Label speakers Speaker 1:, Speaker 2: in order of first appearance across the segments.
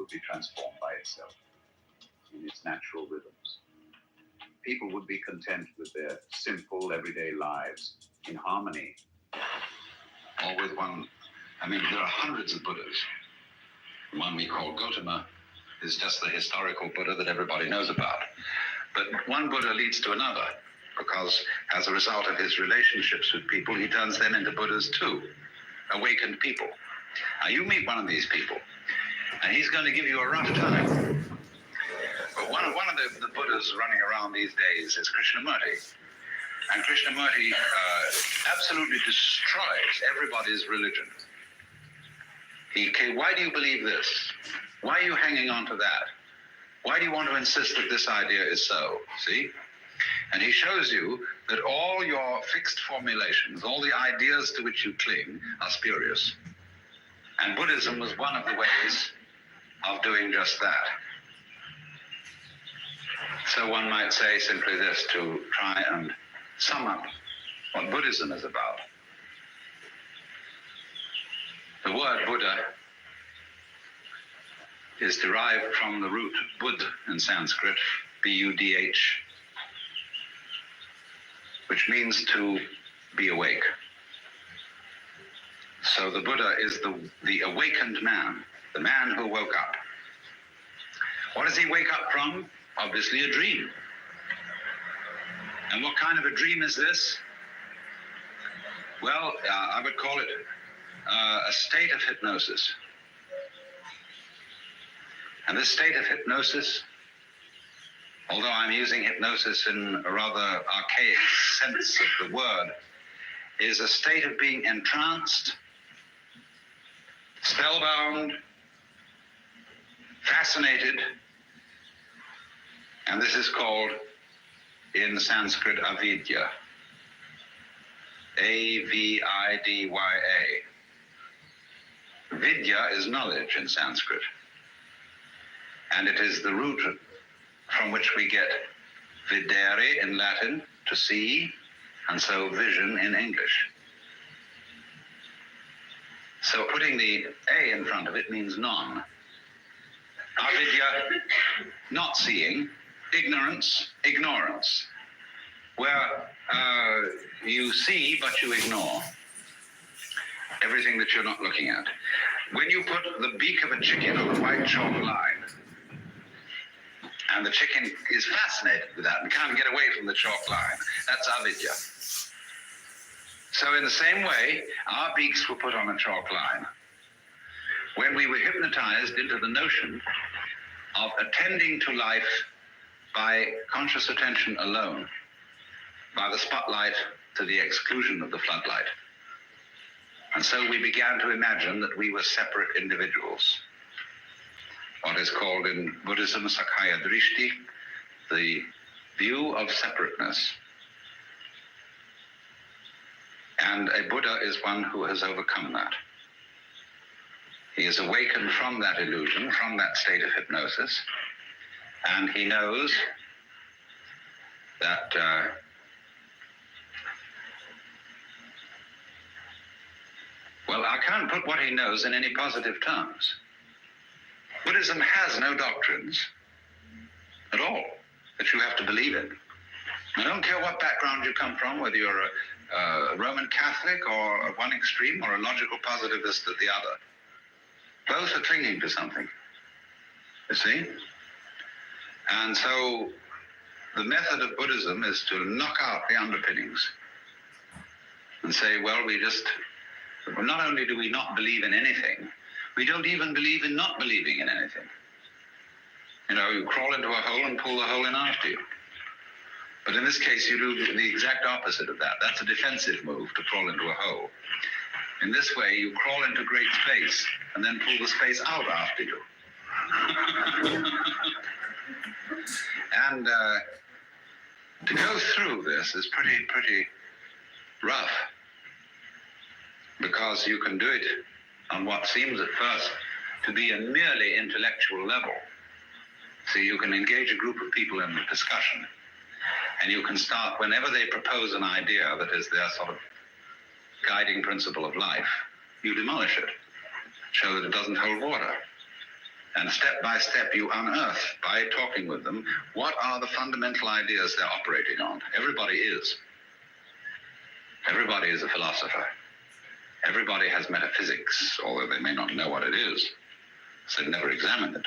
Speaker 1: would be transformed by itself in its natural rhythms. People would be content with their simple, everyday lives in harmony.
Speaker 2: Or with one, there are hundreds of Buddhas. The one we call Gautama is just the historical Buddha that everybody knows about. But one Buddha leads to another, because as a result of his relationships with people, he turns them into Buddhas too, awakened people. Now you meet one of these people, and he's going to give you a rough time. But one of the Buddhas running around these days is Krishnamurti. And Krishnamurti absolutely destroys everybody's religion. Why do you believe this? Why are you hanging on to that? Why do you want to insist that this idea is so? See? And he shows you that all your fixed formulations, all the ideas to which you cling, are spurious. And Buddhism was one of the ways of doing just that. So one might say simply this, to try and sum up what Buddhism is about. The word Buddha is derived from the root Bud in Sanskrit, B-U-D-H, which means to be awake. So the Buddha is the awakened man, the man who woke up. What does he wake up from? Obviously a dream. And what kind of a dream is this? Well, I would call it a state of hypnosis. And this state of hypnosis, although I'm using hypnosis in a rather archaic sense of the word, is a state of being entranced, spellbound, fascinated, and this is called in Sanskrit avidya. A-V-I-D-Y-A. Vidya is knowledge in Sanskrit. And it is the root from which we get videre in Latin, to see, and so vision in English. So putting the A in front of it means non. Avidya, not seeing, ignorance, ignorance, where you see but you ignore everything that you're not looking at. When you put the beak of a chicken on a white chalk line, and the chicken is fascinated with that and can't get away from the chalk line, that's avidya. So in the same way, our beaks were put on a chalk line when we were hypnotized into the notion of attending to life by conscious attention alone, by the spotlight to the exclusion of the floodlight. And so we began to imagine that we were separate individuals. What is called in Buddhism Sakhya Drishti, the view of separateness. And a Buddha is one who has overcome that. He is awakened from that illusion, from that state of hypnosis, and he knows that well, I can't put what he knows in any positive terms. Buddhism has no doctrines at all that you have to believe in. I don't care what background you come from, whether you're a Roman Catholic or one extreme or a logical positivist at the other. Both are clinging to something, you see? And so the method of Buddhism is to knock out the underpinnings and say, well, not only do we not believe in anything, we don't even believe in not believing in anything. You know, you crawl into a hole and pull the hole in after you. But in this case, you do the exact opposite of that. That's a defensive move, to crawl into a hole. In this way, you crawl into great space and then pull the space out after you. And to go through this is pretty rough, because you can do it on what seems at first to be a merely intellectual level. So you can engage a group of people in discussion, and you can start, whenever they propose an idea that is their sort of guiding principle of life, you demolish it, show that it doesn't hold water. And step by step, you unearth, by talking with them, what are the fundamental ideas they're operating on. Everybody is. Everybody is a philosopher. Everybody has metaphysics, although they may not know what it is, so they've never examined it.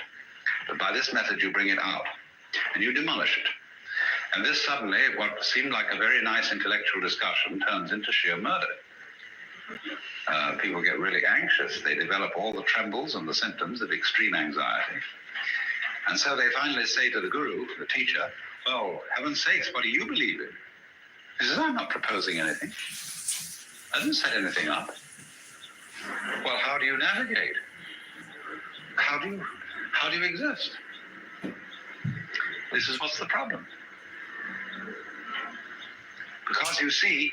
Speaker 2: But by this method, you bring it out, and you demolish it. And this suddenly, what seemed like a very nice intellectual discussion, turns into sheer murder. People get really anxious. They develop all the trembles and the symptoms of extreme anxiety. And so they finally say to the guru, the teacher, well, heaven's sakes, what do you believe in? He says, I'm not proposing anything. I didn't set anything up. Well, how do you navigate? How do you exist? This is what's the problem. Because you see,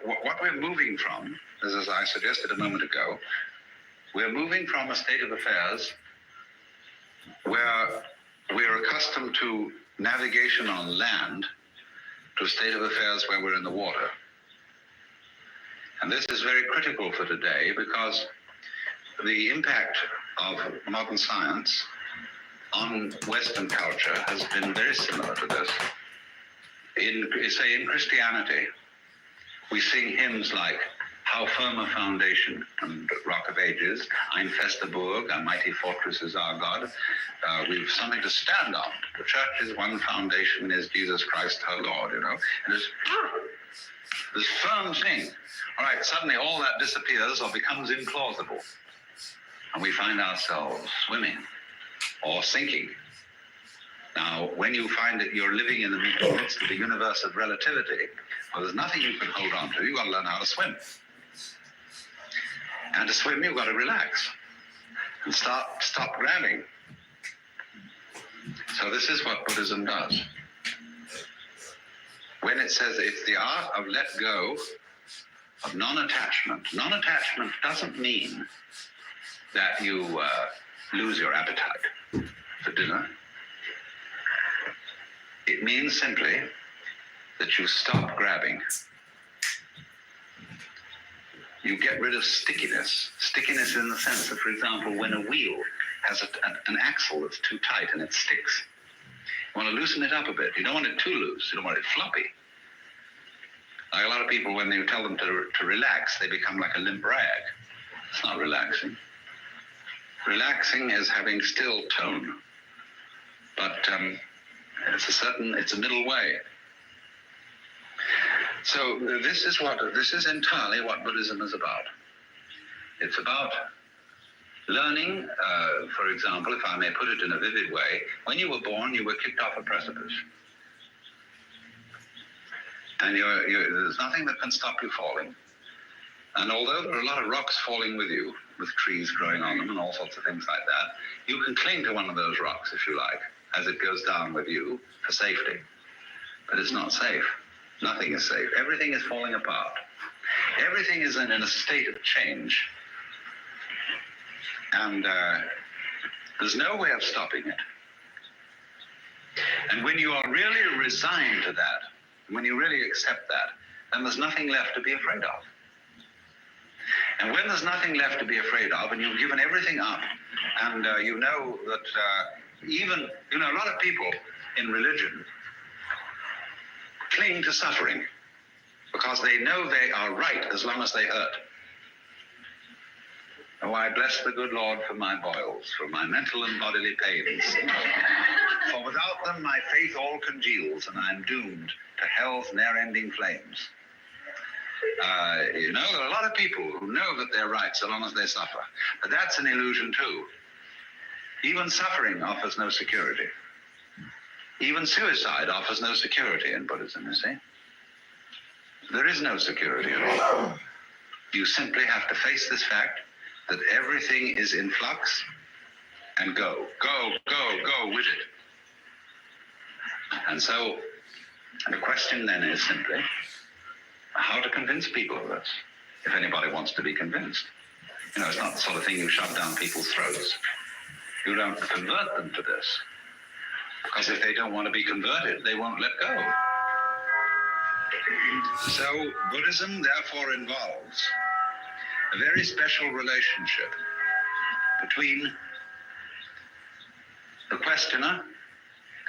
Speaker 2: what we're moving from, as I suggested a moment ago, we're moving from a state of affairs where we're accustomed to navigation on land to a state of affairs where we're in the water. And this is very critical for today because the impact of modern science on Western culture has been very similar to this. In Christianity, we sing hymns like How Firm a Foundation and Rock of Ages, Ein feste Burg, a mighty fortress is our God. We've something to stand on. The church's one foundation is Jesus Christ, her Lord, you know. And it's this firm thing. All right, suddenly all that disappears or becomes implausible. And we find ourselves swimming or sinking. Now, when you find that you're living in the midst of the universe of relativity, well, there's nothing you can hold on to. You've got to learn how to swim. And to swim, you've got to relax and stop grabbing. So this is what Buddhism does. When it says it's the art of let go of non-attachment. Non-attachment doesn't mean that you lose your appetite for dinner. It means simply that you stop grabbing. You get rid of stickiness. Stickiness in the sense that, for example, when a wheel has an axle that's too tight and it sticks, you want to loosen it up a bit. You don't want it too loose. You don't want it floppy. Like a lot of people, when you tell them to relax, they become like a limp rag. It's not relaxing. Relaxing is having still tone. But it's a middle way. So this is entirely what Buddhism is about. It's about learning, for example, if I may put it in a vivid way, when you were born, you were kicked off a precipice. And there's nothing that can stop you falling. And although there are a lot of rocks falling with you, with trees growing on them and all sorts of things like that, you can cling to one of those rocks, if you like, as it goes down with you for safety. But it's not safe. Nothing is safe. Everything is falling apart. Everything is in a state of change. And there's no way of stopping it. And when you are really resigned to that, when you really accept that, then there's nothing left to be afraid of. And when there's nothing left to be afraid of, and you've given everything up, and you know that even, a lot of people in religion cling to suffering because they know they are right as long as they hurt. Oh, I bless the good Lord for my boils, for my mental and bodily pains. For without them my faith all congeals, and I'm doomed to hell's ne'er-ending flames. There are a lot of people who know that they're right so long as they suffer. But that's an illusion too. Even suffering offers no security. Even suicide offers no security in Buddhism, you see. There is no security at all. You simply have to face this fact that everything is in flux and go with it. And so the question then is simply how to convince people of this, if anybody wants to be convinced. It's not the sort of thing you shove down people's throats. You don't convert them to this. Because if they don't want to be converted, they won't let go. So Buddhism therefore involves a very special relationship between the questioner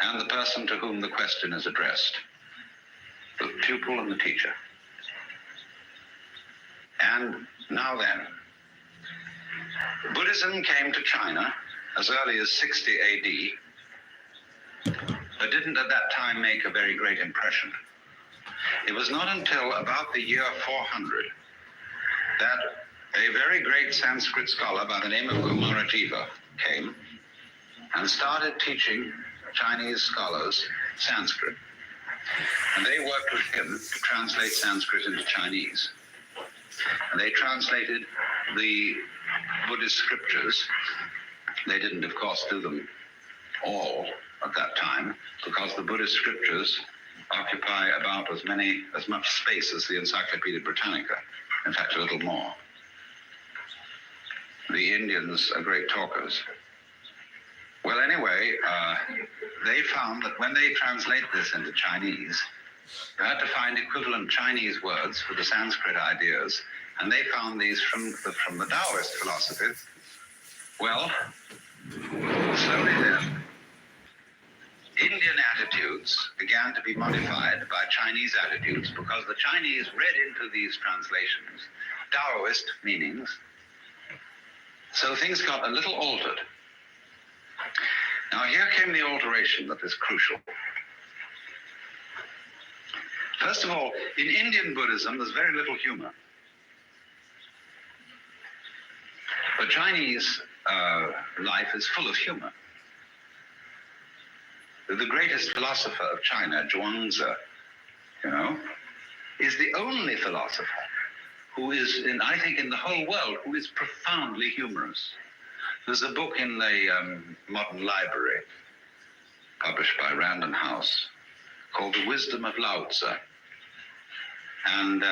Speaker 2: and the person to whom the question is addressed, the pupil and the teacher. And now then, Buddhism came to China as early as 60 AD, but didn't at that time make a very great impression. It was not until about the year 400 that a very great Sanskrit scholar by the name of Kumarajiva came and started teaching Chinese scholars Sanskrit. And they worked with him to translate Sanskrit into Chinese. And they translated the Buddhist scriptures. They didn't, of course, do them all at that time, because the Buddhist scriptures occupy about as much space as the Encyclopedia Britannica. In fact, a little more. The Indians are great talkers. Well, anyway, they found that when they translate this into Chinese, they had to find equivalent Chinese words for the Sanskrit ideas, and they found these from the Taoist philosophy. Well, slowly then, Indian attitudes began to be modified by Chinese attitudes, because the Chinese read into these translations Taoist meanings. So things got a little altered. Now here came the alteration that is crucial. First of all, in Indian Buddhism, there's very little humor. But Chinese life is full of humor. The greatest philosopher of China, Zhuangzi, is the only philosopher who is, I think, in the whole world, who is profoundly humorous. There's a book in the Modern Library, published by Random House, called The Wisdom of Lao Tzu. And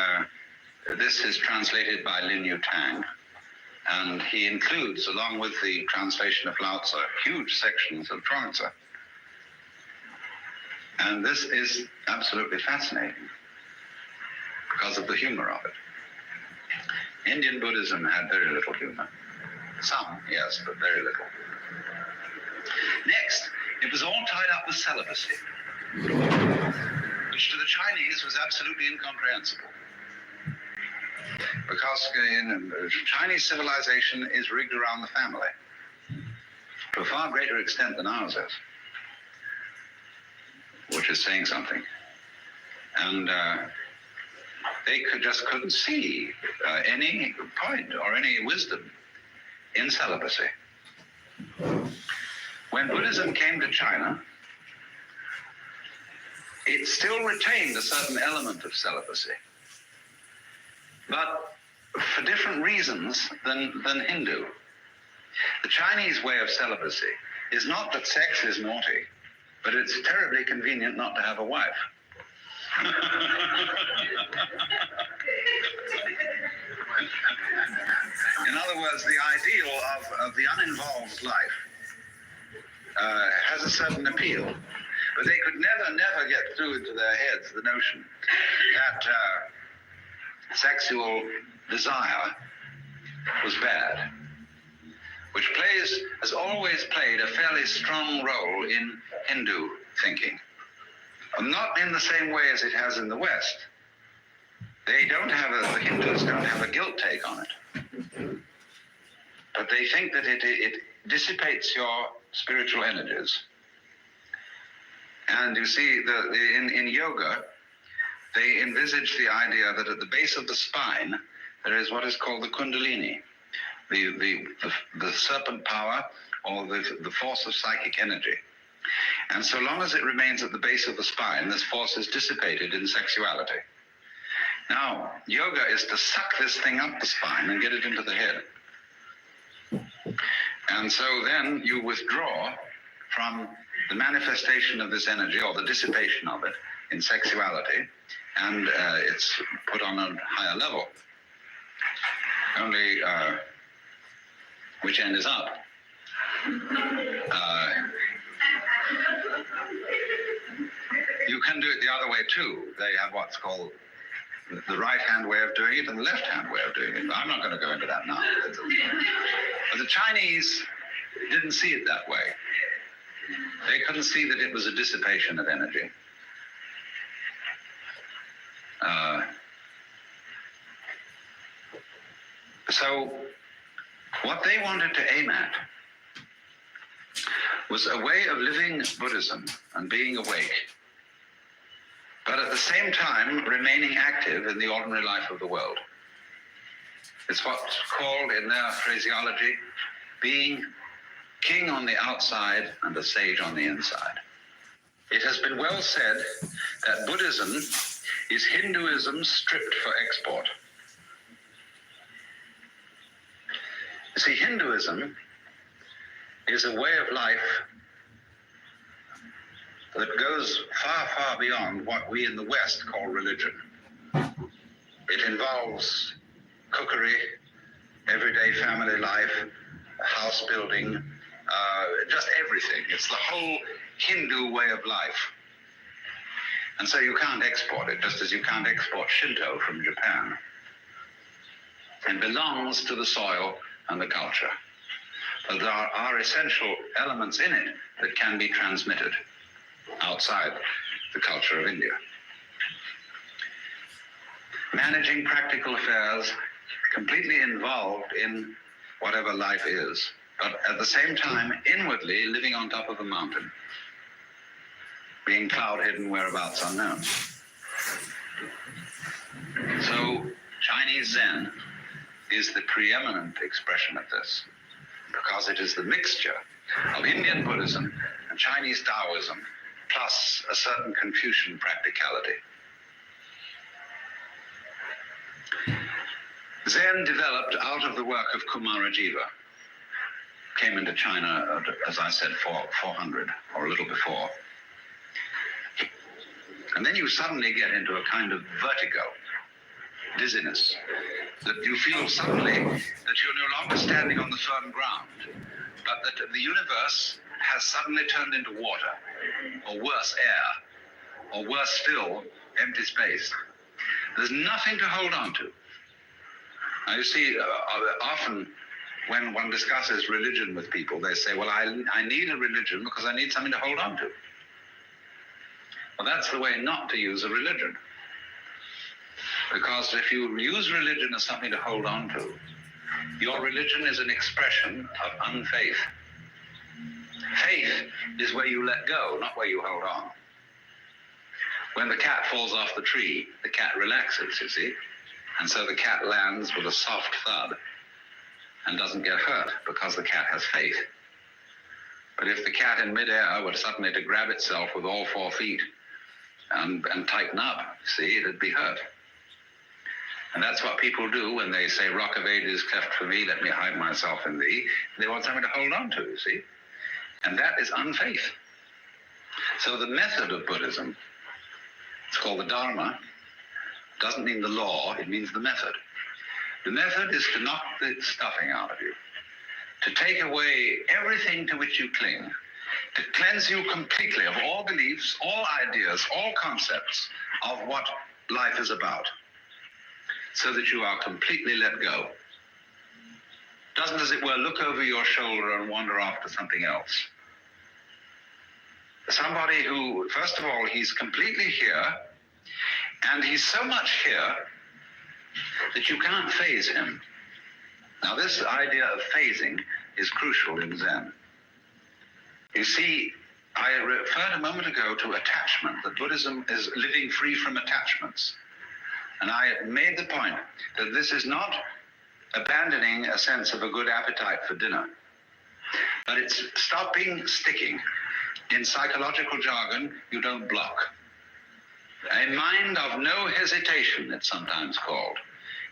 Speaker 2: this is translated by Lin Yutang. And he includes, along with the translation of Lao Tzu, huge sections of Chuang-Tzu. And this is absolutely fascinating because of the humor of it. Indian Buddhism had very little humor. Some, yes, but very little. Next, it was all tied up with celibacy, which to the Chinese was absolutely incomprehensible. Because Chinese civilization is rigged around the family to a far greater extent than ours is, which is saying something. And they just couldn't see any point or any wisdom in celibacy. When Buddhism came to China, it still retained a certain element of celibacy, but for different reasons than Hindu. The Chinese way of celibacy is not that sex is naughty, but it's terribly convenient not to have a wife. In other words, the ideal of the uninvolved life has a certain appeal, but they could never get through into their heads the notion that sexual desire was bad, which has always played a fairly strong role in Hindu thinking. Not in the same way as it has in the West. The Hindus don't have a guilt take on it. But they think that it dissipates your spiritual energies. And you see, in yoga, they envisage the idea that at the base of the spine, there is what is called the kundalini, the serpent power, or the force of psychic energy. And so long as it remains at the base of the spine, this force is dissipated in sexuality. Now, yoga is to suck this thing up the spine and get it into the head. And so then you withdraw from the manifestation of this energy, or the dissipation of it, in sexuality, and it's put on a higher level. Only which end is up. You can do it the other way too. They have what's called the right-hand way of doing it and the left-hand way of doing it. I'm not going to go into that now. But the Chinese didn't see it that way. They couldn't see that it was a dissipation of energy. So what they wanted to aim at was a way of living Buddhism and being awake, but at the same time remaining active in the ordinary life of the world. It's what's called, in their phraseology, being king on the outside and a sage on the inside. It has been well said that Buddhism is Hinduism stripped for export. You see, Hinduism is a way of life that goes far, far beyond what we in the West call religion. It involves cookery, everyday family life, house building, just everything. It's the whole Hindu way of life. And so you can't export it, just as you can't export Shinto from Japan. It belongs to the soil and the culture. But there are essential elements in it that can be transmitted outside the culture of India. Managing practical affairs, completely involved in whatever life is, but at the same time, inwardly living on top of a mountain, being cloud-hidden, whereabouts unknown. So Chinese Zen is the preeminent expression of this, because it is the mixture of Indian Buddhism and Chinese Taoism, plus a certain Confucian practicality. Zen developed out of the work of Kumarajiva, came into China, as I said, 400 or a little before. And then you suddenly get into a kind of vertigo, dizziness, that you feel suddenly that you're no longer standing on the firm ground, but that the universe has suddenly turned into water, or worse, air, or worse still, empty space. There's nothing to hold on to. Now you see, often when one discusses religion with people, they say, well, I need a religion because I need something to hold on to. Well, that's the way not to use a religion. Because if you use religion as something to hold on to, your religion is an expression of unfaith. Faith is where you let go, not where you hold on. When the cat falls off the tree, the cat relaxes, you see? And so the cat lands with a soft thud and doesn't get hurt because the cat has faith. But if the cat in midair were suddenly to grab itself with all 4 feet and tighten up, see, it'd be hurt. And that's what people do when they say, Rock of Ages cleft for me, let me hide myself in thee. They want something to hold on to, you see? And that is unfaith. So the method of Buddhism, it's called the Dharma, doesn't mean the law, it means the method. The method is to knock the stuffing out of you, to take away everything to which you cling, to cleanse you completely of all beliefs, all ideas, all concepts of what life is about, so that you are completely let go. Doesn't, as it were, look over your shoulder and wander off to something else. Somebody who, first of all, he's completely here, and he's so much here that you can't phase him. Now, this idea of phasing is crucial in Zen. You see, I referred a moment ago to attachment, that Buddhism is living free from attachments. And I made the point that this is not abandoning a sense of a good appetite for dinner, but it's stopping sticking. In psychological jargon, you don't block. A mind of no hesitation, it's sometimes called.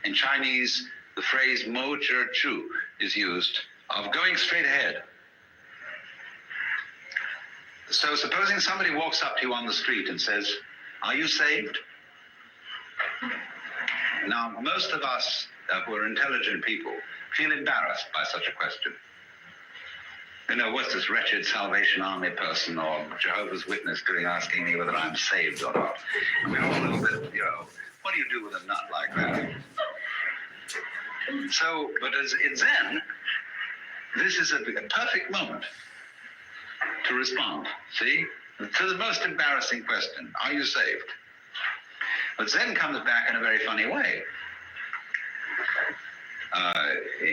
Speaker 2: In Chinese, the phrase mo zhi chu is used, of going straight ahead. So supposing somebody walks up to you on the street and says, are you saved? Now, most of us who are intelligent people feel embarrassed by such a question. You know, what's this wretched Salvation Army person or Jehovah's Witness doing asking me whether I'm saved or not? And we're all a little bit, what do you do with a nut like that? So, but as in Zen, this is a perfect moment to to respond. See? To the most embarrassing question, are you saved? But Zen comes back in a very funny way.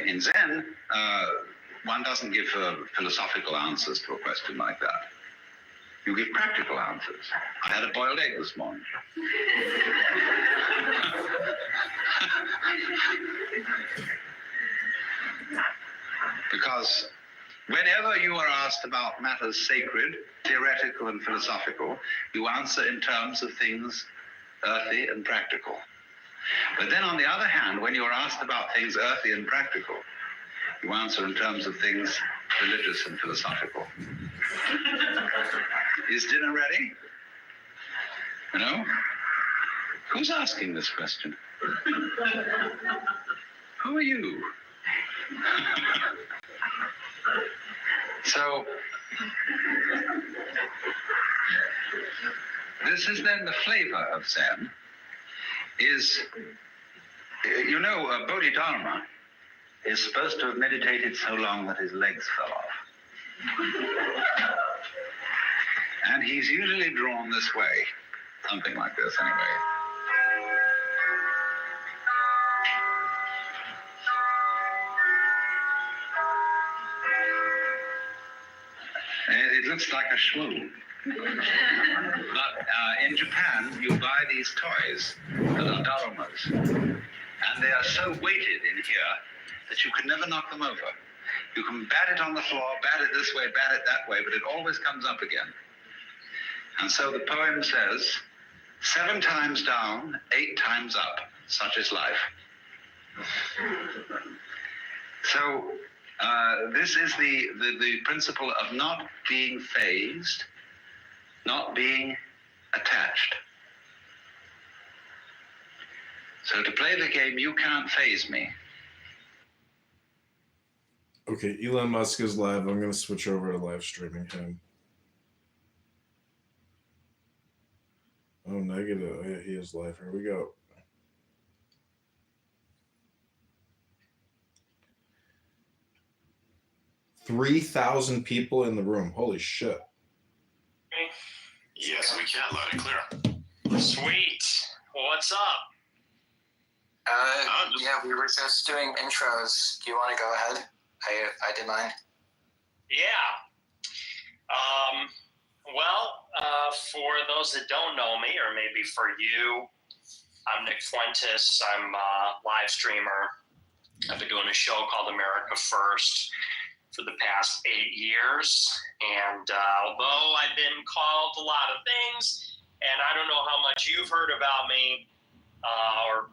Speaker 2: In Zen, one doesn't give philosophical answers to a question like that. You give practical answers. I had a boiled egg this morning. Because whenever you are asked about matters sacred, theoretical and philosophical, you answer in terms of things earthy and practical. But then on the other hand, when you are asked about things earthy and practical, you answer in terms of things religious and philosophical. Is dinner ready? No? Who's asking this question? Who are you? So, this is then the flavor of Zen, is, Bodhidharma is supposed to have meditated so long that his legs fell off. And he's usually drawn this way, something like this anyway. It looks like a shmoo. But in Japan, you buy these toys that are darumas. And they are so weighted in here that you can never knock them over. You can bat it on the floor, bat it this way, bat it that way, but it always comes up again. And so the poem says, 7 times down, 8 times up, such is life. So this is the principle of not being fazed, not being attached. So to play the game, you can't faze me.
Speaker 3: Okay, Elon Musk is live. I'm going to switch over to live streaming him. Oh, negative. Oh, yeah, he is live. Here we go. $3,000 people in the room. Holy shit.
Speaker 4: Yes, we can. Loud and clear.
Speaker 5: Sweet. Well, what's up?
Speaker 4: just-
Speaker 6: Yeah, we were just doing intros. Do you want to go ahead? I did mine.
Speaker 5: Yeah. For those that don't know me, or maybe for you, I'm Nick Fuentes. I'm a live streamer. I've been doing a show called America First for the past 8 years. And although I've been called a lot of things, and I don't know how much you've heard about me, or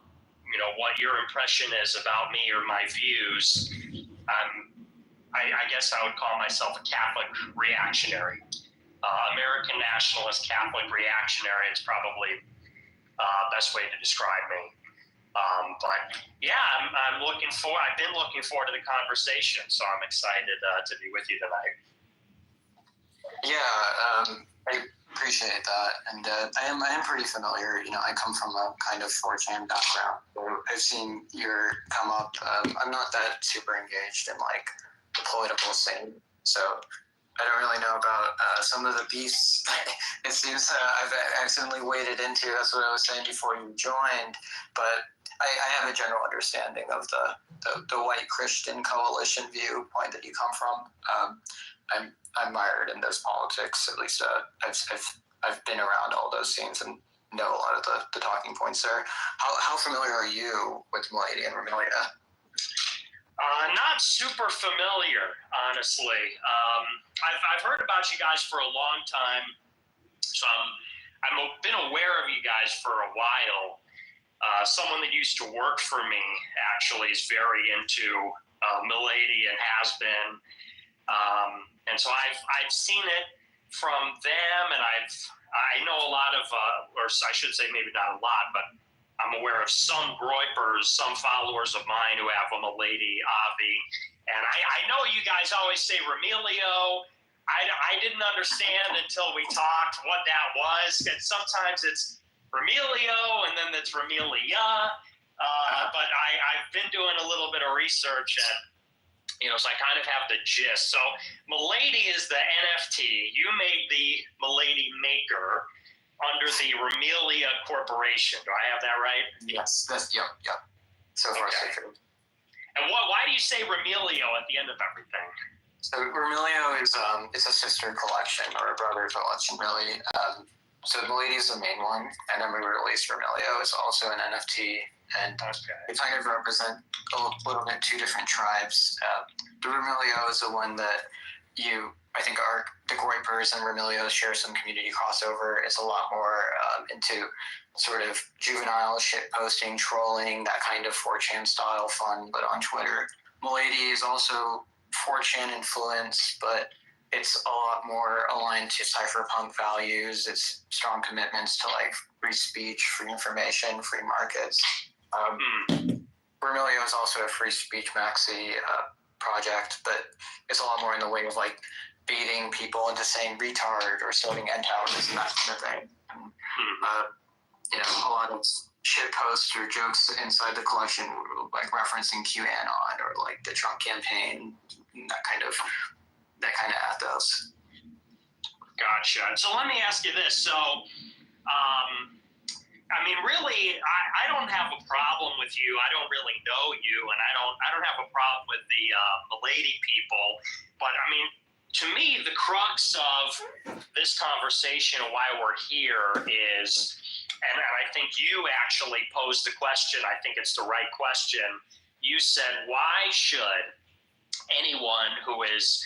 Speaker 5: what your impression is about me or my views, I guess I would call myself a Catholic reactionary. American nationalist Catholic reactionary is probably best way to describe me. But yeah, I'm looking forward. I've been looking forward to the conversation, so I'm excited to be with you tonight.
Speaker 6: Yeah, I appreciate that, and I am pretty familiar. I come from a kind of 4chan background, so I've seen your come up. I'm not that super engaged in the political scene, so I don't really know about some of the beasts. It seems I've accidentally waded into. That's what I was saying before you joined, but I have a general understanding of the white Christian coalition viewpoint that you come from. I'm mired in those politics. At least I've been around all those scenes and know a lot of the talking points there. How familiar are you with Milady and Remilia?
Speaker 5: Not super familiar, honestly. I've heard about you guys for a long time, so I've been aware of you guys for a while. Someone that used to work for me actually is very into Milady and has been, and so I've seen it from them, and I know a lot of, or I should say maybe not a lot, but I'm aware of some Groypers, some followers of mine who have a Milady Avi. And I know you guys always say Remilio. I didn't understand until we talked what that was. And sometimes it's Remilio and then it's Remilia. But I've been doing a little bit of research and, so I kind of have the gist. So Milady is the NFT. You made the Milady Maker under the Remelia Corporation. Do I have that right?
Speaker 6: Yes, that's yep. So far, so
Speaker 5: Okay.
Speaker 6: true.
Speaker 5: And why do you say Remelio at the end of everything?
Speaker 6: So Vermilio is it's a sister collection or a brother collection, really. So Milady is the main one, and then we released Vermilio. It's also an NFT, and
Speaker 5: Okay.
Speaker 6: they kind of represent a little bit two different tribes. The Vermilio is the one that I think the Groypers and Vermilio share some community crossover. It's a lot more into sort of juvenile shit posting, trolling, that kind of 4chan style fun, but on Twitter. Milady is also 4chan influence, but it's a lot more aligned to cypherpunk values. It's strong commitments to like free speech, free information, free markets. Vermilio is also a free speech maxi project, but it's a lot more in the way of like baiting people into saying retard or starting end towers and that kind of thing. And, a lot of shit posts or jokes inside the collection, like referencing QAnon or like the Trump campaign, that kind of ethos.
Speaker 5: Gotcha. So let me ask you this. So, I mean, really, I don't have a problem with you. I don't really know you, and I don't have a problem with the Milady people. But I mean, to me, the crux of this conversation and why we're here is, and I think you actually posed the question. I think it's the right question. You said, why should anyone who is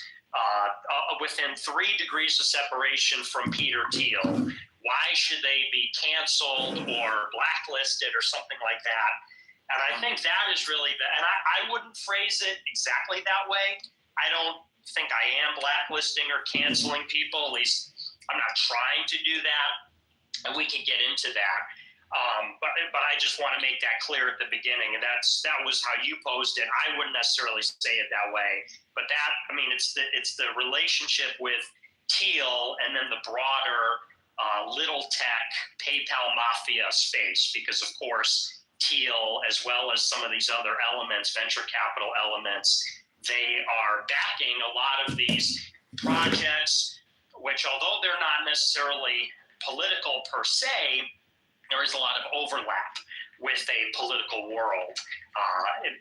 Speaker 5: within 3 degrees of separation from Peter Thiel, why should they be canceled or blacklisted or something like that? And I think that is really and I wouldn't phrase it exactly that way. I don't think I am blacklisting or canceling people. At least I'm not trying to do that. And we can get into that. But I just want to make that clear at the beginning. And that was how you posed it. I wouldn't necessarily say it that way. But it's the relationship with Thiel and then the broader little tech PayPal mafia space, because of course Thiel, as well as some of these other elements, venture capital elements, they are backing a lot of these projects, which although they're not necessarily political per se, there is a lot of overlap with a political world.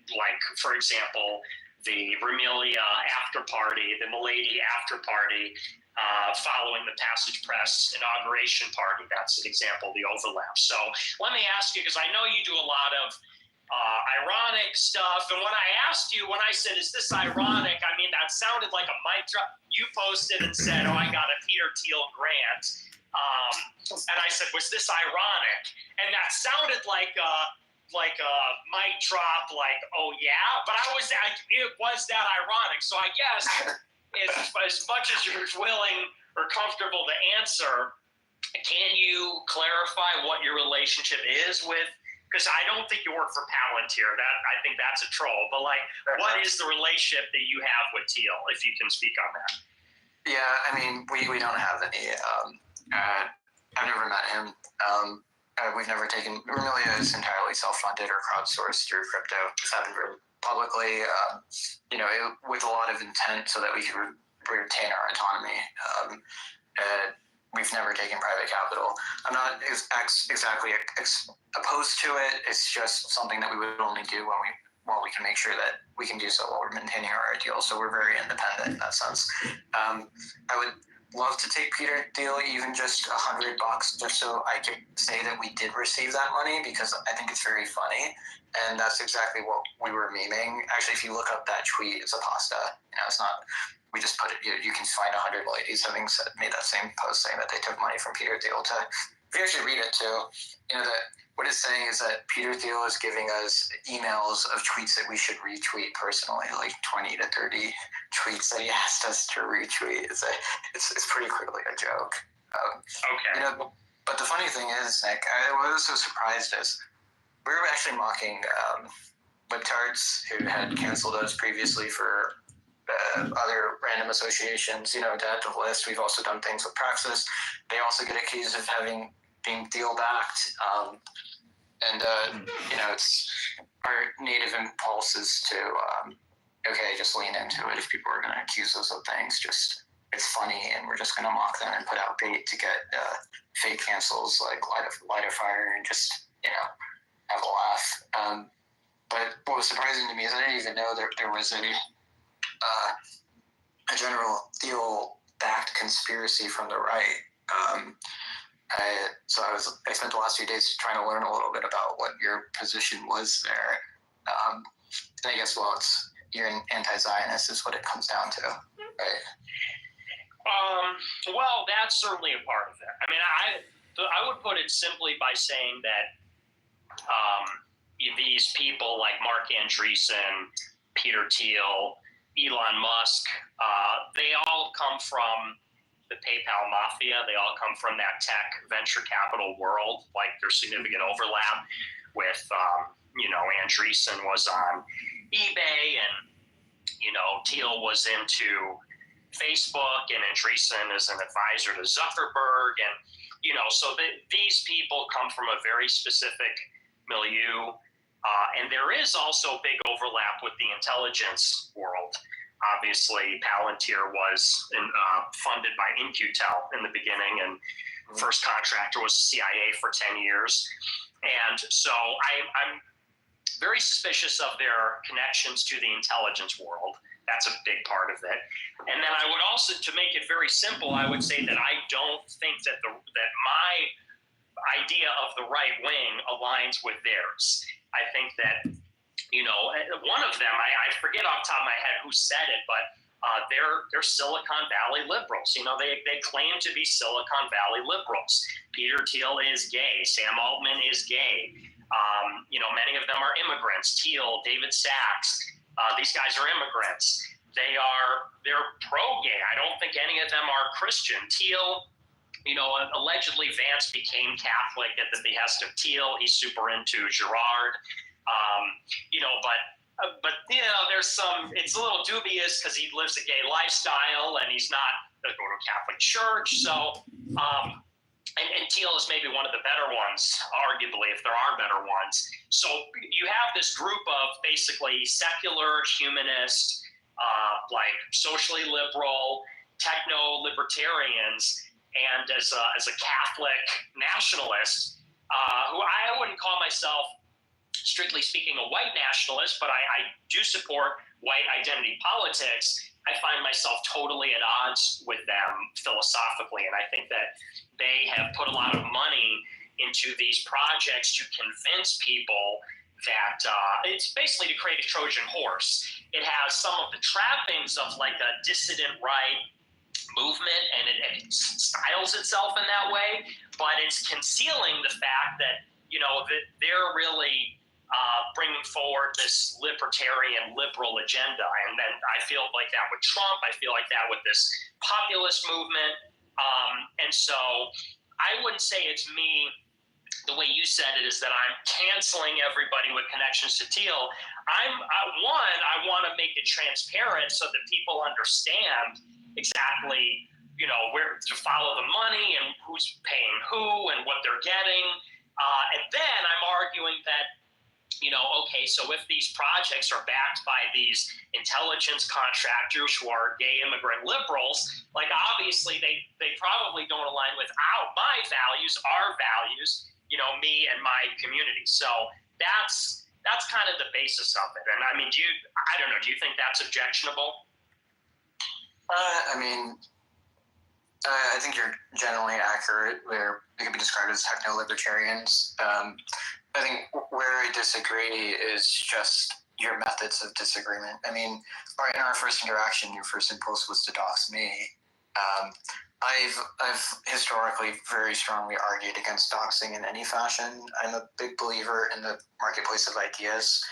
Speaker 5: Like, for example, the Remelia after party, the Milady after party, following the Passage Press inauguration party. That's an example of the overlap. So let me ask you, because I know you do a lot of ironic stuff. And when I asked you, when I said, is this ironic? I mean, that sounded like a mic drop. You posted and said, oh, I got a Peter Thiel grant. And I said, was this ironic? And that sounded like a mic drop, like, oh yeah, but it was that ironic. So I guess as much as you're willing or comfortable to answer, can you clarify what your relationship is with? Because I don't think you work for Palantir. I think that's a troll. But like, what is the relationship that you have with Thiel, if you can speak on that?
Speaker 6: Yeah, I mean, we don't have any. I've never met him. We've never taken. Remelia is entirely self-funded or crowdsourced through crypto. It's happened very publicly, with a lot of intent so that we could retain our autonomy. We've never taken private capital. I'm not exactly opposed to it. It's just something that we would only do when we can make sure that we can do so while we're maintaining our ideals. So we're very independent in that sense. I would love to take Peter Thiel even just $100 just so I could say that we did receive that money, because I think it's very funny. And that's exactly what we were memeing. Actually, if you look up that tweet, it's a pasta. It's not, we just put it, you can find 100 ladies having made that same post saying that they took money from Peter Thiel to, if you actually read it too, what it's saying is that Peter Thiel is giving us emails of tweets that we should retweet personally, like 20 to 30 tweets that he asked us to retweet. It's pretty clearly a joke.
Speaker 5: Okay.
Speaker 6: But the funny thing is, Nick, what I was so surprised is we were actually mocking libtards who had canceled us previously for other random associations. To add to the list, we've also done things with Praxis. They also get accused of being Thiel-backed. It's our native impulse is to, just lean into it. If people are going to accuse us of things, just it's funny and we're just going to mock them and put out bait to get fake cancels, like light a fire and just, have a laugh. But what was surprising to me is I didn't even know there was a General Thiel-backed conspiracy from the right. I spent the last few days trying to learn a little bit about what your position was there. And I guess, you're an anti-Zionist is what it comes down to, right?
Speaker 5: Well, that's certainly a part of it. I mean, I would put it simply by saying that these people like Mark Andreessen, Peter Thiel, Elon Musk, they all come from the PayPal mafia. They all come from that tech venture capital world. Like, there's significant overlap with, Andreessen was on eBay, and, Thiel was into Facebook, and Andreessen is an advisor to Zuckerberg. And, so these people come from a very specific milieu. And there is also big overlap with the intelligence world. Obviously, Palantir was funded by In-Q-Tel in the beginning, and first contractor was CIA for 10 years. And so I'm very suspicious of their connections to the intelligence world. That's a big part of it. And then I would also, to make it very simple, I would say that I don't think that my idea of the right wing aligns with theirs. I think that, one of them, I forget off the top of my head who said it, but they're Silicon Valley liberals. They claim to be Silicon Valley liberals. Peter Thiel is gay. Sam Altman is gay. Many of them are immigrants. Thiel, David Sachs, these guys are immigrants. They're pro-gay. I don't think any of them are Christian. Thiel, allegedly Vance became Catholic at the behest of Thiel. He's super into Girard. But there's it's a little dubious because he lives a gay lifestyle and he's not going to a Catholic church. So, and Thiel is maybe one of the better ones, arguably, if there are better ones. So you have this group of basically secular, humanist, like socially liberal, techno-libertarians, and as a Catholic nationalist, who I wouldn't call myself, strictly speaking, a white nationalist, but I do support white identity politics. I find myself totally at odds with them philosophically, and I think that they have put a lot of money into these projects to convince people that it's basically to create a Trojan horse. It has some of the trappings of like a dissident right movement, and it styles itself in that way, but it's concealing the fact that, that they're really bringing forward this libertarian liberal agenda. And then I feel like that with Trump. I feel like that with this populist movement. And so I wouldn't say it's me. The way you said it is that I'm canceling everybody with connections to Thiel. I want to make it transparent so that people understand exactly, where to follow the money and who's paying who and what they're getting. And then I'm arguing that, okay, so if these projects are backed by these intelligence contractors who are gay immigrant liberals, like obviously they probably don't align with my values, our values, me and my community. So that's kind of the basis of it. And I mean, do you think that's objectionable?
Speaker 6: I think you're generally accurate. They can be described as techno-libertarians. I think where I disagree is just your methods of disagreement. I mean, in our first interaction, your first impulse was to dox me. I've historically very strongly argued against doxing in any fashion. I'm a big believer in the marketplace of ideas,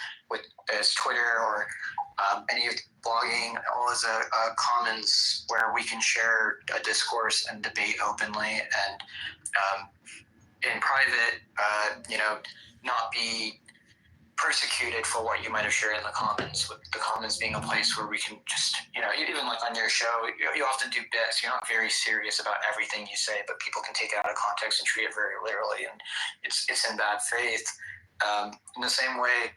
Speaker 6: as Twitter or any of blogging, all as a commons where we can share a discourse and debate openly, and in private, not be persecuted for what you might have shared in the comments, with the comments being a place where we can just, even like on your show, you often do bits. You're not very serious about everything you say, but people can take it out of context and treat it very literally, and it's in bad faith. In the same way,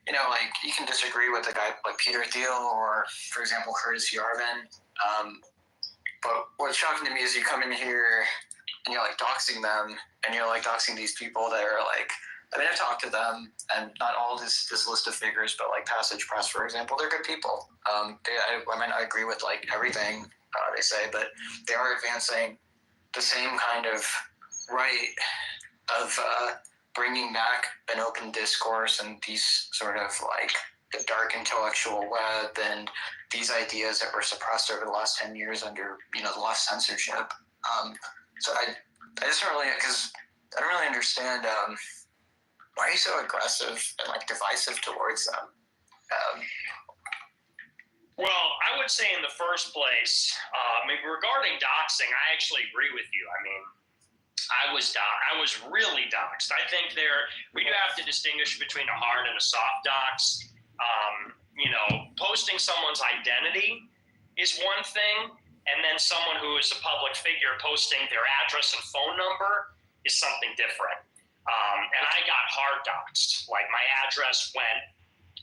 Speaker 6: like you can disagree with a guy like Peter Thiel or, for example, Curtis Yarvin, But what's shocking to me is you come in here and you're like doxing them, and you're like doxing these people that are like, I mean, I've talked to them, and not all this list of figures, but like Passage Press, for example, they're good people. I might not agree with like everything they say, but they are advancing the same kind of right of bringing back an open discourse and these sort of like the dark intellectual web and these ideas that were suppressed over the last 10 years under, the last censorship. So I just don't really, because I don't really understand why are you so aggressive and like divisive towards them?
Speaker 5: Well, I would say in the first place, regarding doxing, I actually agree with you. I mean, I was really doxed. I think we do have to distinguish between a hard and a soft dox. Posting someone's identity is one thing, and then someone who is a public figure posting their address and phone number is something different. And I got hard doxed. Like my address went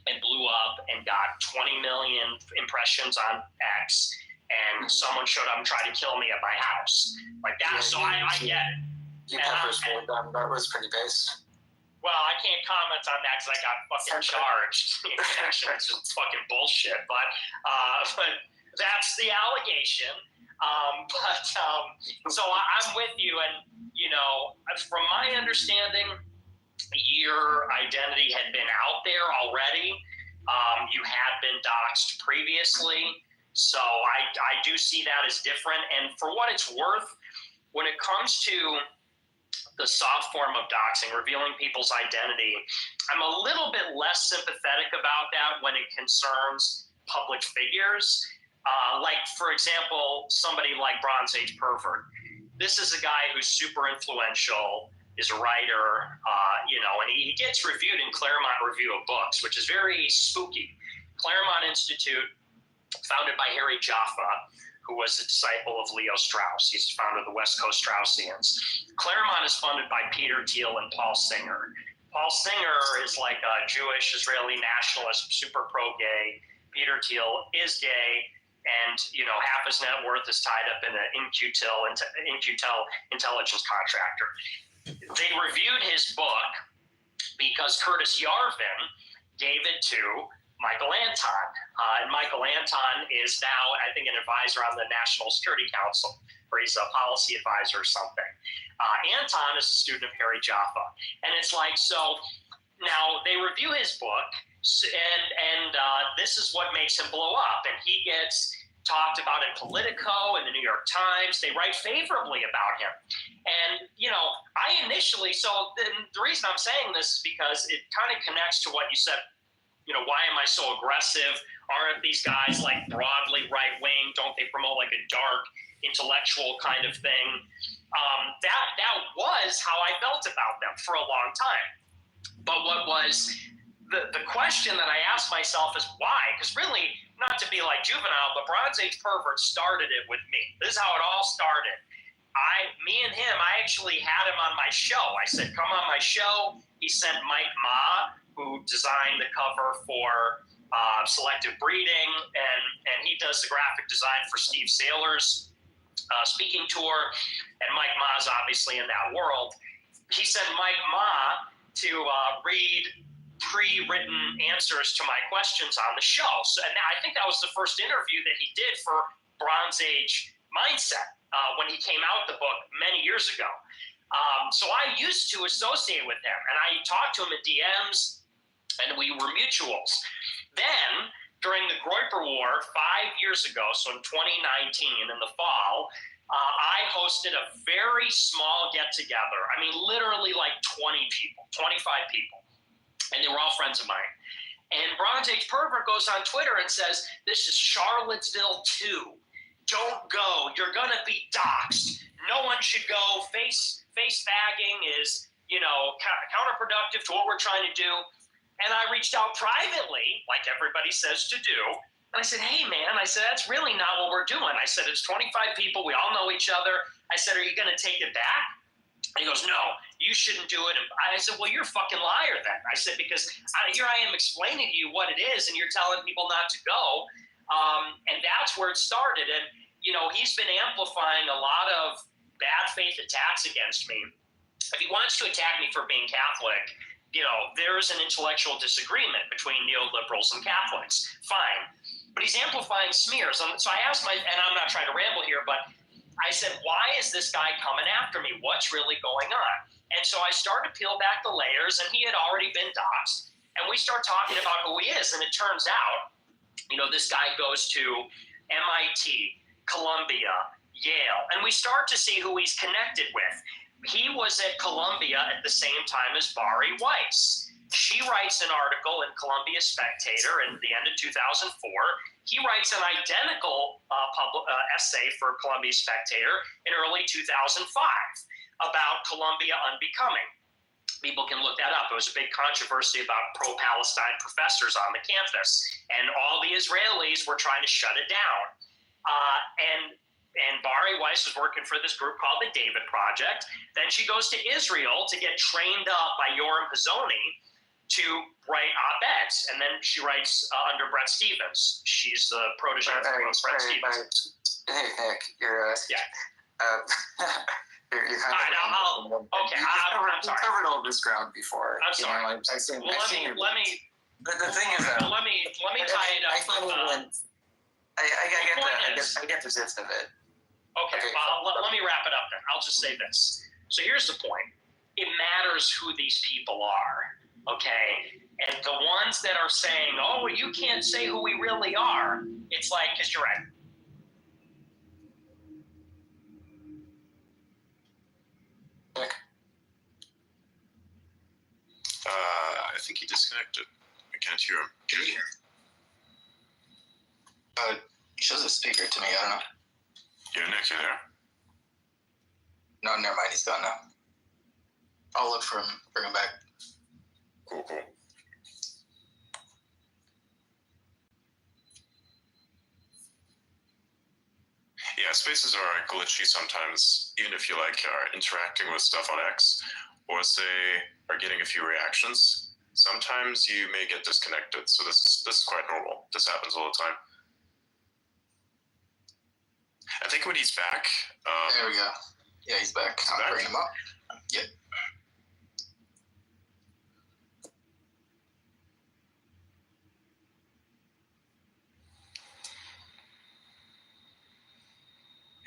Speaker 5: and blew up and got 20 million impressions on X, and someone showed up and tried to kill me at my house. Like that.
Speaker 6: Yeah,
Speaker 5: so I get it.
Speaker 6: You pepper sprayed them. That was pretty base.
Speaker 5: Well, I can't comment on that because I got fucking charged in connection. It's just fucking bullshit. But that's the allegation. So I'm with you. And, from my understanding, your identity had been out there already. You had been doxed previously. So I do see that as different. And for what it's worth, when it comes to the soft form of doxing, revealing people's identity, I'm a little bit less sympathetic about that when it concerns public figures. Like, for example, somebody like Bronze Age Pervert. This is a guy who's super influential, is a writer, and he gets reviewed in Claremont Review of Books, which is very spooky. Claremont Institute, founded by Harry Jaffa, who was a disciple of Leo Strauss. He's the founder of the West Coast Straussians. Claremont is funded by Peter Thiel and Paul Singer. Paul Singer is like a Jewish Israeli nationalist, super pro-gay. Peter Thiel is gay, and half his net worth is tied up in an In-Q-Tel intelligence contractor. They reviewed his book because Curtis Yarvin gave it to Michael Anton. And Michael Anton is now, I think, an advisor on the National Security Council, or he's a policy advisor or something. Anton is a student of Harry Jaffa. And it's like, so now they review his book, and this is what makes him blow up. And he gets talked about in Politico and the New York Times. They write favorably about him. And, I initially, so the reason I'm saying this is because it kind of connects to what you said. Why am I so aggressive? Aren't these guys like broadly right wing? Don't they promote like a dark intellectual kind of thing? That was how I felt about them for a long time. But what was the question that I asked myself is why? Because really, not to be like juvenile, but Bronze Age Pervert started it with me. This is how it all started. Me and him, I actually had him on my show. I said, come on my show. He sent Mike Ma, who designed the cover for Selective Breeding, and he does the graphic design for Steve Saylor's speaking tour, and Mike Ma's obviously in that world. He sent Mike Ma to read pre-written answers to my questions on the show. So, and I think that was the first interview that he did for Bronze Age Mindset when he came out with the book many years ago. So I used to associate with him, and I talked to him in DMs, and we were mutuals. Then, during the Groyper War 5 years ago, so in 2019, in the fall, I hosted a very small get-together. I mean, literally like 20 people, 25 people, and they were all friends of mine. And Bronze Age Pervert goes on Twitter and says, this is Charlottesville 2. Don't go. You're going to be doxxed. No one should go. Face bagging is, counterproductive to what we're trying to do. And I reached out privately, like everybody says to do. And I said, hey, man, that's really not what we're doing. I said, it's 25 people. We all know each other. I said, are you going to take it back? And he goes, no, you shouldn't do it. And I said, well, you're a fucking liar then. I said, because here I am explaining to you what it is, and you're telling people not to go. And that's where it started. And he's been amplifying a lot of bad faith attacks against me. If he wants to attack me for being Catholic, there's an intellectual disagreement between neoliberals and Catholics. Fine. But he's amplifying smears. So I asked and I'm not trying to ramble here, but I said, why is this guy coming after me? What's really going on? And so I started to peel back the layers, and he had already been doxxed. And we start talking about who he is. And it turns out, this guy goes to MIT, Columbia, Yale. And we start to see who he's connected with. He was at Columbia at the same time as Bari Weiss. She writes an article in Columbia Spectator in the end of 2004. He writes an identical essay for Columbia Spectator in early 2005 about Columbia unbecoming. People can look that up. It was a big controversy about pro-Palestine professors on the campus, and all the Israelis were trying to shut it down. And Bari Weiss was working for this group called the David Project. Then she goes to Israel to get trained up by Yoram Hazony to write op-eds, and then she writes under Bret Stephens. She's the protege of Bret Stephens.
Speaker 6: Hey, Nick, you're
Speaker 5: Yeah.
Speaker 6: You're kind
Speaker 5: of. Okay, I'm sorry.
Speaker 6: You've covered all this ground before.
Speaker 5: I'm sorry.
Speaker 6: I've seen,
Speaker 5: Well,
Speaker 6: I've seen
Speaker 5: let me.
Speaker 6: The thing is that
Speaker 5: Let me tie it up.
Speaker 6: I get the gist of it.
Speaker 5: Okay, well, let me wrap it up then. I'll just say this. So here's the point. It matters who these people are, okay? And the ones that are saying, oh, you can't say who we really are, it's like, because you're right.
Speaker 4: I think he disconnected. I can't hear him.
Speaker 6: Can you hear? He shows a speaker to me. I don't know.
Speaker 4: Yeah, Nick, you there?
Speaker 6: No, never mind. He's gone now. I'll look for him. Bring him back.
Speaker 4: Cool. Yeah, spaces are glitchy sometimes, even if you are interacting with stuff on X, or say are getting a few reactions. Sometimes you may get disconnected. So this is quite normal. This happens all the time. I think when he's back.
Speaker 6: There we go. Yeah, he's back. I'll bring him up. Yep.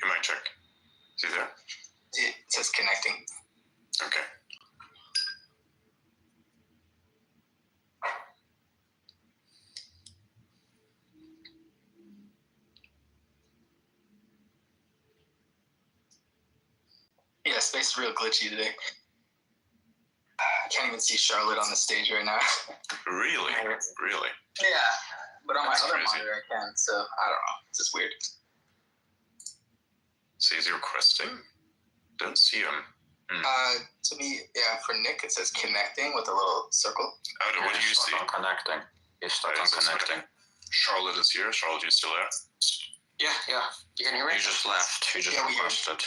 Speaker 4: You might check. Is he there?
Speaker 6: It says connecting.
Speaker 4: Okay.
Speaker 6: Yeah, space is real glitchy today. I can't even see Charlotte on the stage right now.
Speaker 4: Really?
Speaker 6: Yeah, but on
Speaker 4: That's
Speaker 6: my other
Speaker 4: crazy.
Speaker 6: monitor I can, so I don't know. It's just weird.
Speaker 4: So he's requesting? Don't see him.
Speaker 6: To me, yeah, for Nick it says connecting with a little circle.
Speaker 4: What do you see?
Speaker 7: Connecting. He's stuck
Speaker 4: Right,
Speaker 7: on
Speaker 4: is this
Speaker 7: connecting.
Speaker 4: Charlotte is here. Charlotte, you still there?
Speaker 6: Yeah. You can hear me?
Speaker 7: He just left. He just
Speaker 6: Yeah, we hear.
Speaker 7: requested.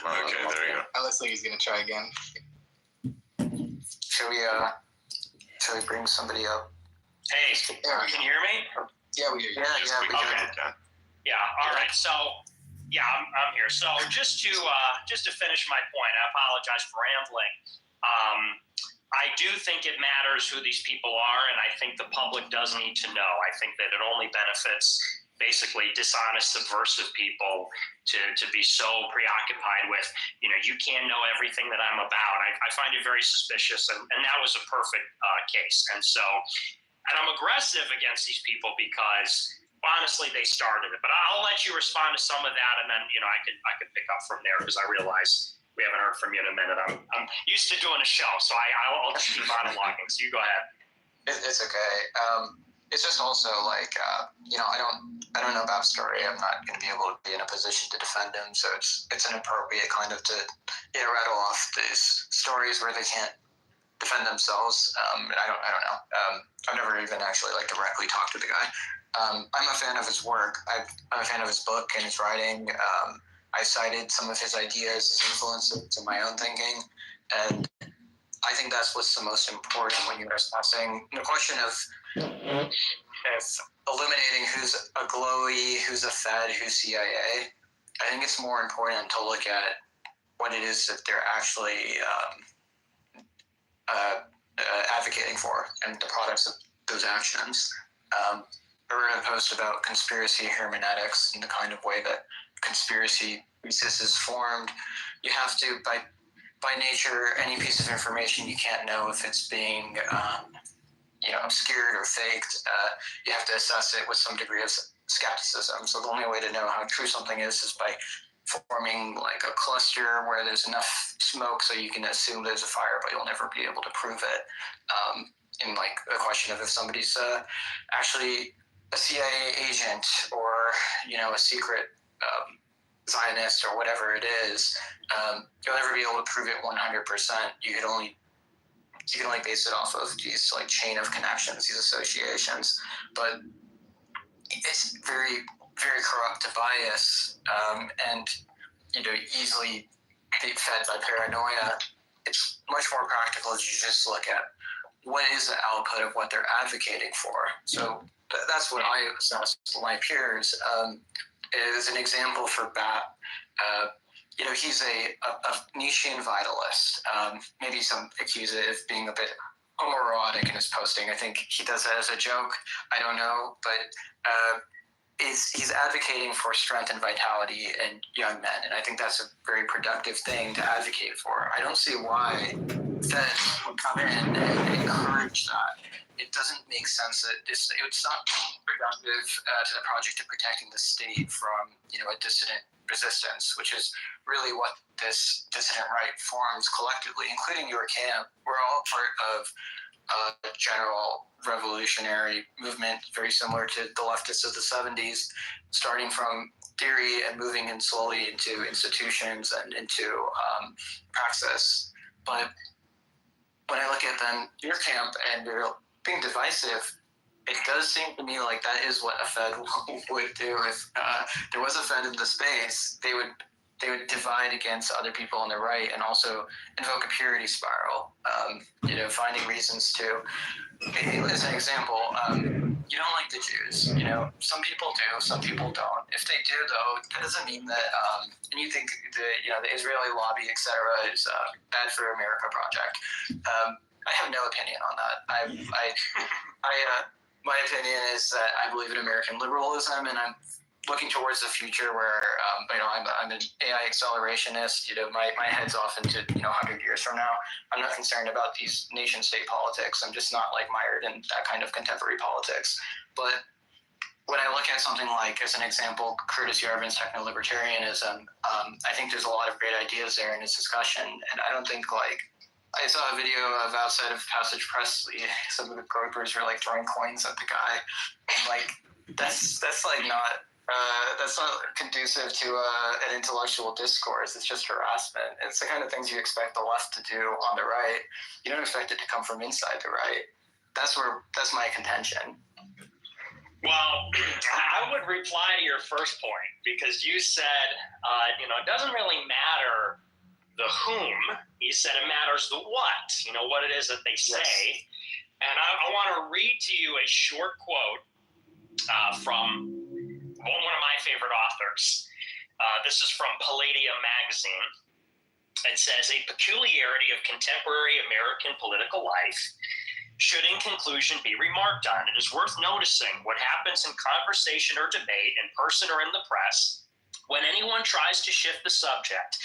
Speaker 4: Okay, there you go.
Speaker 6: It looks like he's gonna try again. Should we bring somebody up?
Speaker 5: Hey,
Speaker 6: There we
Speaker 5: can
Speaker 6: go.
Speaker 5: you hear me?
Speaker 6: Yeah, we hear you.
Speaker 4: Yes, we
Speaker 5: Okay.
Speaker 4: can.
Speaker 5: Yeah. All right. So, yeah, I'm here. So just to finish my point, I apologize for rambling. I do think it matters who these people are, and I think the public does need to know. I think that it only benefits basically dishonest, subversive people to be so preoccupied with, you can't know everything that I'm about. I find it very suspicious, and that was a perfect case. And I'm aggressive against these people because honestly, they started it. But I'll let you respond to some of that, and then I could pick up from there because I realize we haven't heard from you in a minute. I'm used to doing a show, so I'll just keep monologuing. So you go ahead.
Speaker 6: It's okay. It's just also like I don't know about Story. I'm not going to be able to be in a position to defend him, so it's inappropriate kind of to rattle off these stories where they can't defend themselves. I don't know. I've never even actually directly talked to the guy. I'm a fan of his work. I'm a fan of his book and his writing. I cited some of his ideas as influences to my own thinking, and I think that's what's the most important when you're assessing the question of if eliminating who's a glowy, who's a Fed, who's CIA. I think it's more important to look at what it is that they're actually advocating for and the products of those actions. I wrote a post about conspiracy hermeneutics and the kind of way that conspiracy thesis is formed. You have to, by nature, any piece of information you can't know if it's being obscured or faked. You have to assess it with some degree of skepticism. So the only way to know how true something is by forming like a cluster where there's enough smoke so you can assume there's a fire, but you'll never be able to prove it. In like a question of if somebody's actually a CIA agent or a secret Zionist or whatever it is, you'll never be able to prove it 100%. You can only base it off of these like chain of connections, these associations. But it's very, very corrupt to bias, and easily fed by paranoia. It's much more practical if you just look at what is the output of what they're advocating for. So that's what I assess my peers. As an example for Bat, he's a Nietzschean vitalist. Maybe some accuse it of being a bit homoerotic in his posting. I think he does that as a joke. I don't know, but he's advocating for strength and vitality in young men, and I think that's a very productive thing to advocate for. I don't see why Fed would come in and encourage that. It doesn't make sense that it's not productive to the project of protecting the state from a dissident resistance, which is really what this dissident right forms collectively, including your camp. We're all part of a general revolutionary movement, very similar to the leftists of the 70s, starting from theory and moving in slowly into institutions and into praxis. But when I look at them, your camp, and they're being divisive, it does seem to me like that is what a Fed would do. If there was a Fed in the space, they would divide against other on the right and also invoke a purity spiral. Finding reasons to, as an example, you don't like the Jews. Some people do, some people don't. If they do, though, that doesn't mean that. And you think the Israeli lobby, etc., is bad for America project. I have no opinion on that. My opinion is that I believe in American liberalism, and I'm looking towards the future where I'm an AI accelerationist. My head's off into 100 years from now. I'm not concerned about these nation-state politics. I'm just not mired in that kind of contemporary politics. But when I look at something like, as an example, Curtis Yarvin's techno-libertarianism, I think there's a lot of great ideas there in this discussion, and I don't think I saw a video of outside of Passage Press. Some of the gropers were throwing coins at the guy, and that's not conducive to an intellectual discourse. It's just harassment. It's the kind of things you expect the left to do on the right. You don't expect it to come from inside the right. That's my contention.
Speaker 5: Well, I would reply to your first point, because you said, it doesn't really matter the whom. You said it matters the what, what it is that they say. Yes. And I want to read to you a short quote from one of my favorite authors. This is from Palladium magazine. It says, "A peculiarity of contemporary American political life should in conclusion be remarked on. It is worth noticing what happens in conversation or debate, in person or in the press, when anyone tries to shift the subject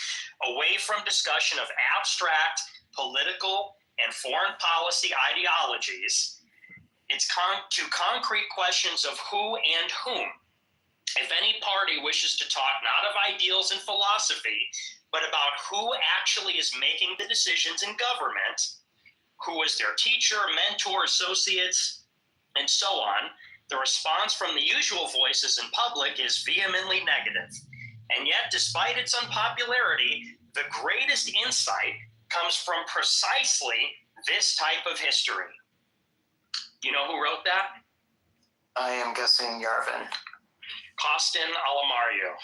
Speaker 5: away from discussion of abstract political and foreign policy ideologies, it's to concrete questions of who and whom. If any party wishes to talk not of ideals and philosophy, but about who actually is making the decisions in government, who is their teacher, mentor, associates, and so on, the response from the usual voices in public is vehemently negative. And yet, despite its unpopularity, the greatest insight comes from precisely this type of history." You know who wrote that?
Speaker 6: I am guessing Yarvin.
Speaker 5: Costin Alamario.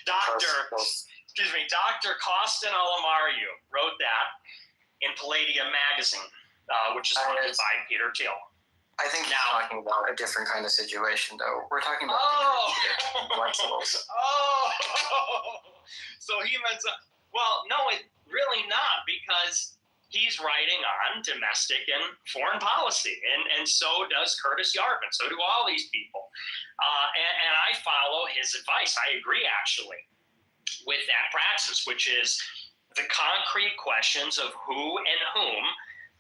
Speaker 5: Dr. Costin Alamario wrote that in Palladium magazine, which is funded by Peter Thiel.
Speaker 6: I think you're
Speaker 5: Now-
Speaker 6: talking about a different kind of situation, though. We're talking about intellectuals.
Speaker 5: Oh, so he meant to. Well, no, it really not, because he's writing on domestic and foreign policy, and so does Curtis Yarvin. So do all these people, and I follow his advice. I agree, actually, with that praxis, which is the concrete questions of who and whom.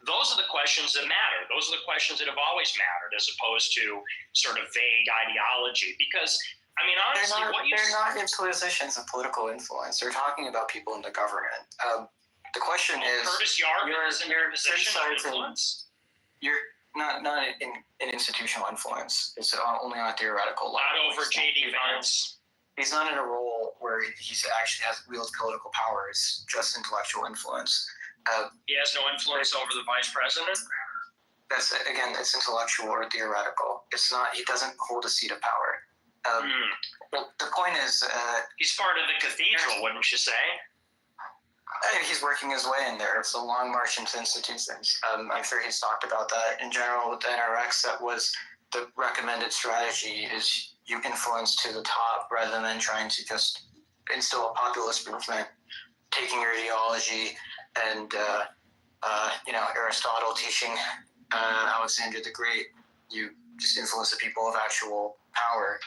Speaker 5: Those are the questions that matter. Those are the questions that have always mattered, as opposed to sort of vague ideology. Because, I mean, honestly,
Speaker 6: They're not in positions of political influence. They're talking about people in the government. The question is,
Speaker 5: Curtis Yarvin
Speaker 6: you're-
Speaker 5: is in
Speaker 6: you're
Speaker 5: a position of
Speaker 6: criticizing-
Speaker 5: influence.
Speaker 6: you're not in institutional influence. It's only on a theoretical level.
Speaker 5: Not over J.D. Vance.
Speaker 6: He's not in a role where he's actually has wields political power. It's just intellectual influence.
Speaker 5: He has no influence over the vice president.
Speaker 6: That's again, it's intellectual or theoretical. It's not. He doesn't hold a seat of power. But the point is,
Speaker 5: He's part of the cathedral, wouldn't you say?
Speaker 6: he's working his way in there. It's a long march into institutions. I'm sure he's talked about that. In general, with the NRX, that was the recommended strategy: is you influence to the top rather than trying to just instill a populist movement, taking your ideology and Aristotle teaching Alexander the Great. You just influence the people of actual power.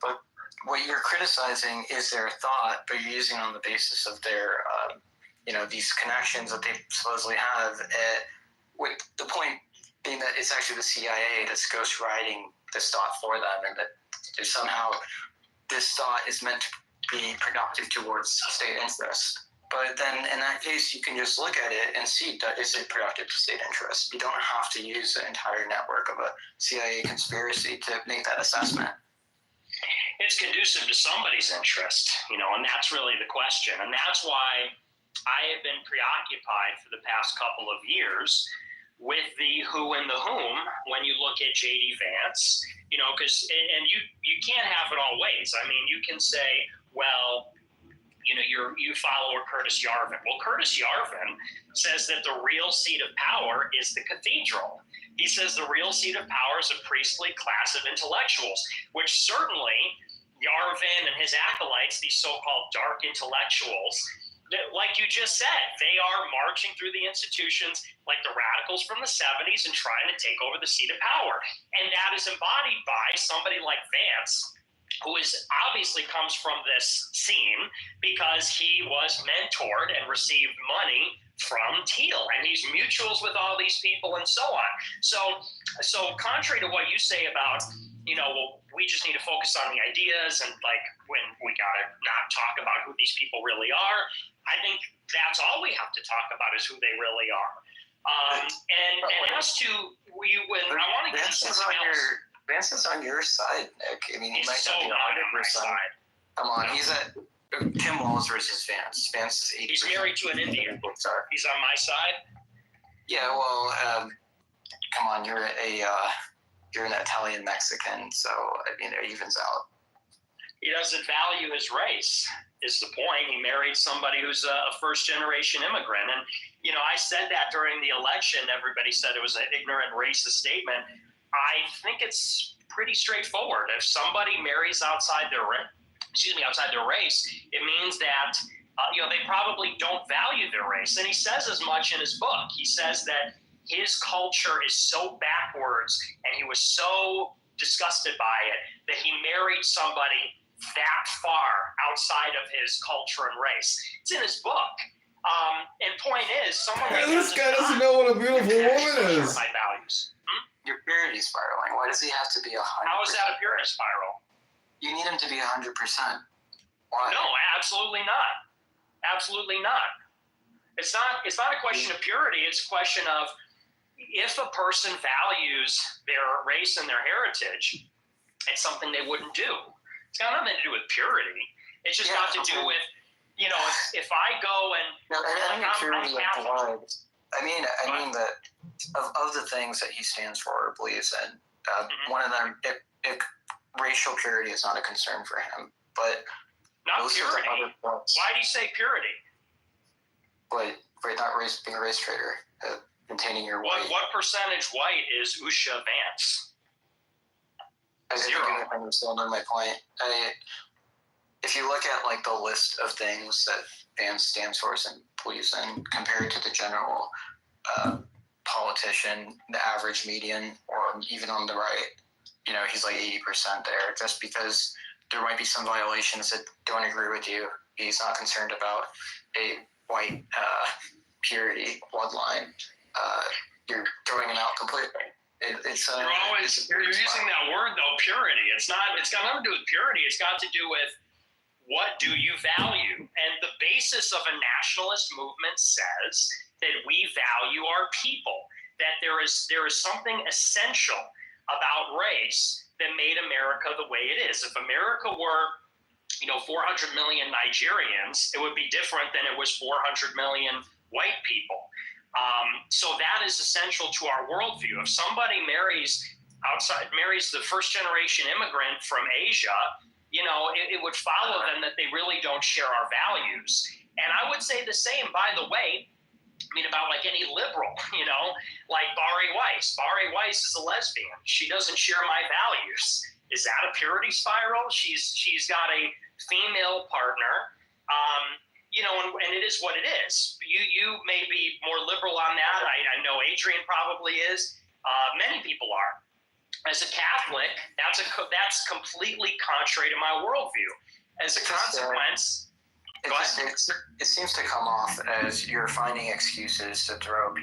Speaker 6: But what you're criticizing is their thought, but you're using it on the basis of their, these connections that they supposedly have. With the point being that it's actually the CIA that's ghostwriting this thought for them, and that somehow this thought is meant to be productive towards state interest. But then in that case, you can just look at it and see that is it productive to state interest. You don't have to use the entire network of a CIA conspiracy to make that assessment.
Speaker 5: It's conducive to somebody's interest, and that's really the question. And that's why I have been preoccupied for the past couple of years with the who and the whom when you look at J.D. Vance, because you can't have it all ways. I mean, you can say, well, you follow Curtis Yarvin. Well, Curtis Yarvin says that the real seat of power is the cathedral. He says the real seat of power is a priestly class of intellectuals, which certainly Yarvin and his acolytes, these so-called dark intellectuals, like you just said, they are marching through the institutions like the radicals from the 70s and trying to take over the seat of power. And that is embodied by somebody like Vance, who obviously comes from this scene because he was mentored and received money from Thiel, and he's mutuals with all these people and so on. So contrary to what you say about, we just need to focus on the ideas and when we gotta not talk about who these people really are, I think that's all we have to talk about is who they really are. And as to I want to get something else.
Speaker 6: Vance is on your side, Nick. I mean, he
Speaker 5: He's
Speaker 6: might
Speaker 5: so
Speaker 6: not be
Speaker 5: not on my
Speaker 6: 100%.
Speaker 5: side.
Speaker 6: Come on, he's at Tim Walz versus Vance. Vance is 80%.
Speaker 5: He's married to an Indian. He's on my side.
Speaker 6: Yeah, well, come on, you're an Italian Mexican, so it evens out.
Speaker 5: He doesn't value his race, is the point. He married somebody who's a first-generation immigrant. And, I said that during the election. Everybody said it was an ignorant, racist statement. I think it's pretty straightforward. If somebody marries outside their race, it means that they probably don't value their race. And he says as much in his book. He says that his culture is so backwards and he was so disgusted by it that he married somebody that far outside of his culture and race. It's in his book. And point is, someone like
Speaker 3: This guy doesn't know what a beautiful woman is.
Speaker 5: My values.
Speaker 6: Your purity spiraling. Why does he have to be 100%?
Speaker 5: How is that a purity spiral?
Speaker 6: You need him to be 100%. Why?
Speaker 5: No, absolutely not. Absolutely not. It's not a question of purity. It's a question of if a person values their race and their heritage, it's something they wouldn't do. It's got nothing to do with purity. It's just got to do with, if I go and
Speaker 6: No, I think purity of
Speaker 5: Catholic.
Speaker 6: blood. I mean that of the things that he stands for or believes in, one of them, racial purity is not a concern for him. But
Speaker 5: not
Speaker 6: those are the
Speaker 5: purity.
Speaker 6: other points.
Speaker 5: Why do you say purity?
Speaker 6: But not being a race traitor. maintaining your
Speaker 5: What
Speaker 6: white.
Speaker 5: what percentage white is Usha Vance?
Speaker 6: I think
Speaker 5: Zero.
Speaker 6: you're understanding my point. If you look at like the list of things that Vance stands for and believes in, compared to the general politician, the average median, or even on the right, he's like 80% there. Just because there might be some violations that don't agree with you, he's not concerned about a white purity bloodline. You're throwing him out completely.
Speaker 5: You're using that word though, purity. It's got nothing to do with purity. It's got to do with what do you value? And the basis of a nationalist movement says that we value our people, that there is something essential about race that made America the way it is. If America were 400 million Nigerians, it would be different than it was 400 million white people. So that is essential to our worldview. If somebody marries the first generation immigrant from Asia, it would follow them that they really don't share our values. And I would say the same, by the way, about like any liberal, like Bari Weiss. Bari Weiss is a lesbian. She doesn't share my values. Is that a purity spiral? She's got a female partner. And it is what it is. You may be more liberal on that. I know Adrian probably is. Many people are. As a Catholic, that's completely contrary to my worldview. As a consequence,
Speaker 6: it seems to come off as you're finding excuses to throw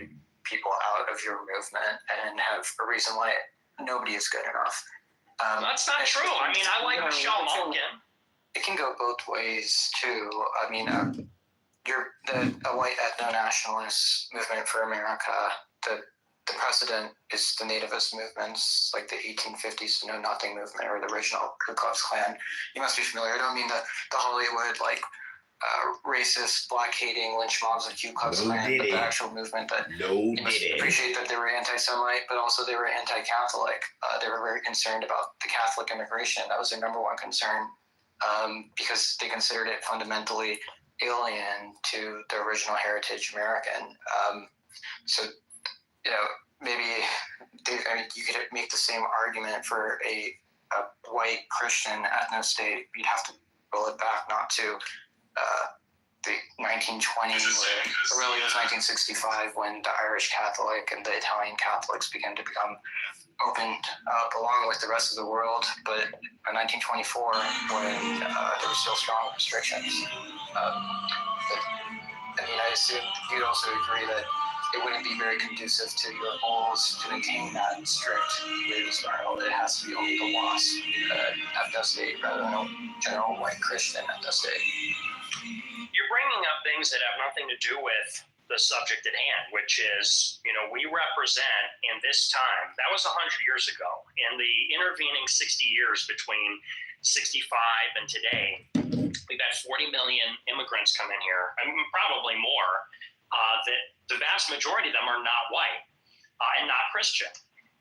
Speaker 6: people out of your movement and have a reason why nobody is good enough.
Speaker 5: That's not true. I like Michelle Malkin.
Speaker 6: It can go both ways too. A white ethno-nationalist movement for America. The precedent is the nativist movements, like the 1850s Know Nothing movement or the original Ku Klux Klan. You must be familiar. I don't mean the Hollywood racist, black-hating lynch mobs of Ku Klux Klan, but the actual movement that you must appreciate that they were anti-Semite, but also they were anti-Catholic. They were very concerned about the Catholic immigration. That was their number one concern, because they considered it fundamentally alien to the original heritage American. Maybe you could make the same argument for a white Christian ethno-state. You'd have to roll it back not to the 1920s, or really it was 1965 when the Irish Catholic and the Italian Catholics began to become opened up along with the rest of the world. But in 1924, when there were still strong restrictions, I assume you'd also agree that it wouldn't be very conducive to your goals to maintain that strict racial spiral. It has to be only the WASP ethno-state rather than a general white Christian ethno-state.
Speaker 5: You're bringing up things that have nothing to do with the subject at hand, which is, we represent in this time, that was 100 years ago. In the intervening 60 years between 65 and today, we've had 40 million immigrants come in here, probably more. That the vast majority of them are not white and not Christian.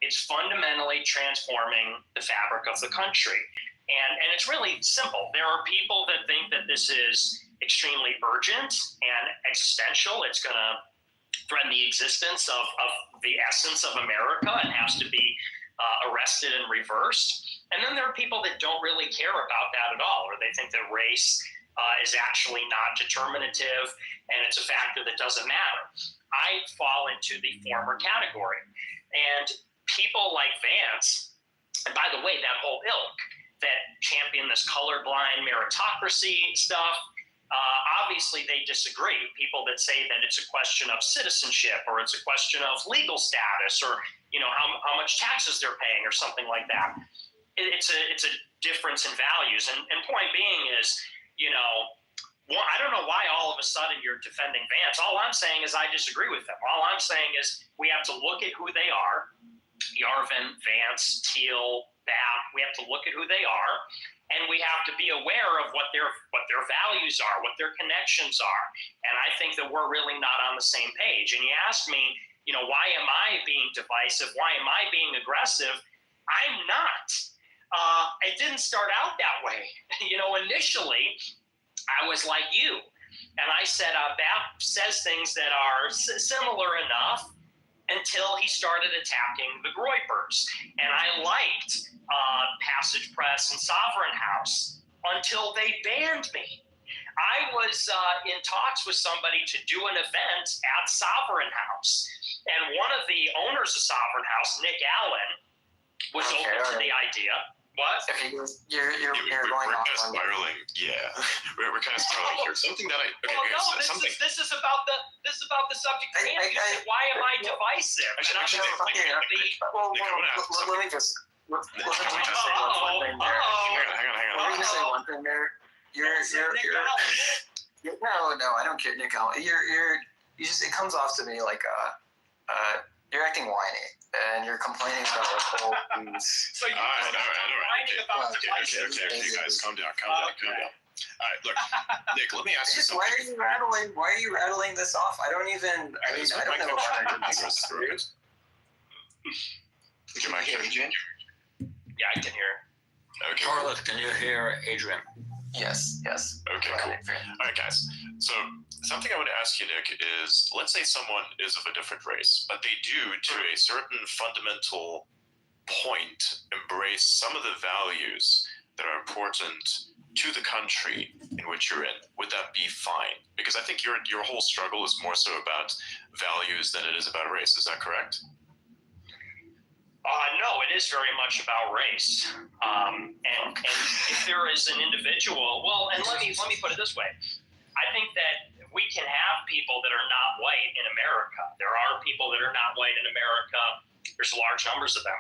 Speaker 5: It's fundamentally transforming the fabric of the country. And it's really simple. There are people that think that this is extremely urgent and existential. It's going to threaten the existence of the essence of America and has to be arrested and reversed. And then there are people that don't really care about that at all, or they think that race is actually not determinative and it's a factor that doesn't matter. I fall into the former category. And people like Vance, and by the way, that whole ilk that champion this colorblind meritocracy stuff, obviously they disagree. People that say that it's a question of citizenship or it's a question of legal status or how much taxes they're paying or something like that. It's a difference in values. And point being is, I don't know why all of a sudden you're defending Vance. All I'm saying is I disagree with them. All I'm saying is we have to look at who they are. Yarvin, Vance, Teal, Babb. We have to look at who they are, and we have to be aware of what their values are, what their connections are. And I think that we're really not on the same page. And you asked me, why am I being divisive? Why am I being aggressive? I'm not. It didn't start out that way. Initially, I was like you, and I said, Babb says things that are similar enough, until he started attacking the Groypers. And I liked Passage Press and Sovereign House until they banned me. I was in talks with somebody to do an event at Sovereign House. And one of the owners of Sovereign House, Nick Allen, was open to the idea. What?
Speaker 6: If you're
Speaker 4: we're
Speaker 6: going
Speaker 4: kind
Speaker 6: off
Speaker 4: of
Speaker 6: on
Speaker 4: spiraling. Yeah, we're kind of spiraling here. Something that
Speaker 5: This is about the subject at hand. You say, why am I divisive? And I'm
Speaker 6: let me just say one thing there.
Speaker 4: Hang on.
Speaker 6: Let me just say one thing there. No, I don't care, Nick Allen. You just, it comes off to me like you're acting whiny and you're complaining about the whole piece.
Speaker 5: So you're whining about divisive.
Speaker 4: Okay, guys, calm down. All right, look, Nick, let me ask you something.
Speaker 6: Why are you rattling this off? I don't even. I mean, I don't know what
Speaker 4: Can I hear you?
Speaker 5: Yeah, I can hear.
Speaker 4: Okay.
Speaker 7: Charlotte, can you hear Adrian?
Speaker 6: Yes.
Speaker 4: Okay, cool. All right, guys. So something I would ask you, Nick, is let's say someone is of a different race, but they do, to a certain fundamental point, embrace some of the values that are important to the country in which you're in. Would that be fine? Because I think your whole struggle is more so about values than it is about race. Is that correct?
Speaker 5: No, it is very much about race. And if there is an individual, well, and let me put it this way. I think that we can have people that are not white in America. There are people that are not white in America. There's large numbers of them.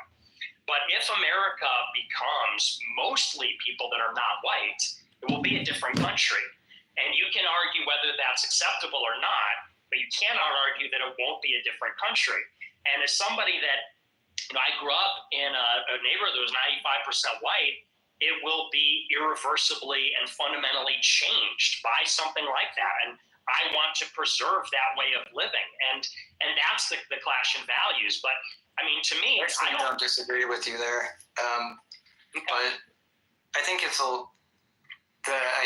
Speaker 5: But if America becomes mostly people that are not white, it will be a different country. And you can argue whether that's acceptable or not, but you cannot argue that it won't be a different country. And as somebody that, I grew up in a neighborhood that was 95% white, it will be irreversibly and fundamentally changed by something like that. And I want to preserve that way of living. And that's the clash in values. But I mean, to me,
Speaker 6: I don't disagree with you there. But I think the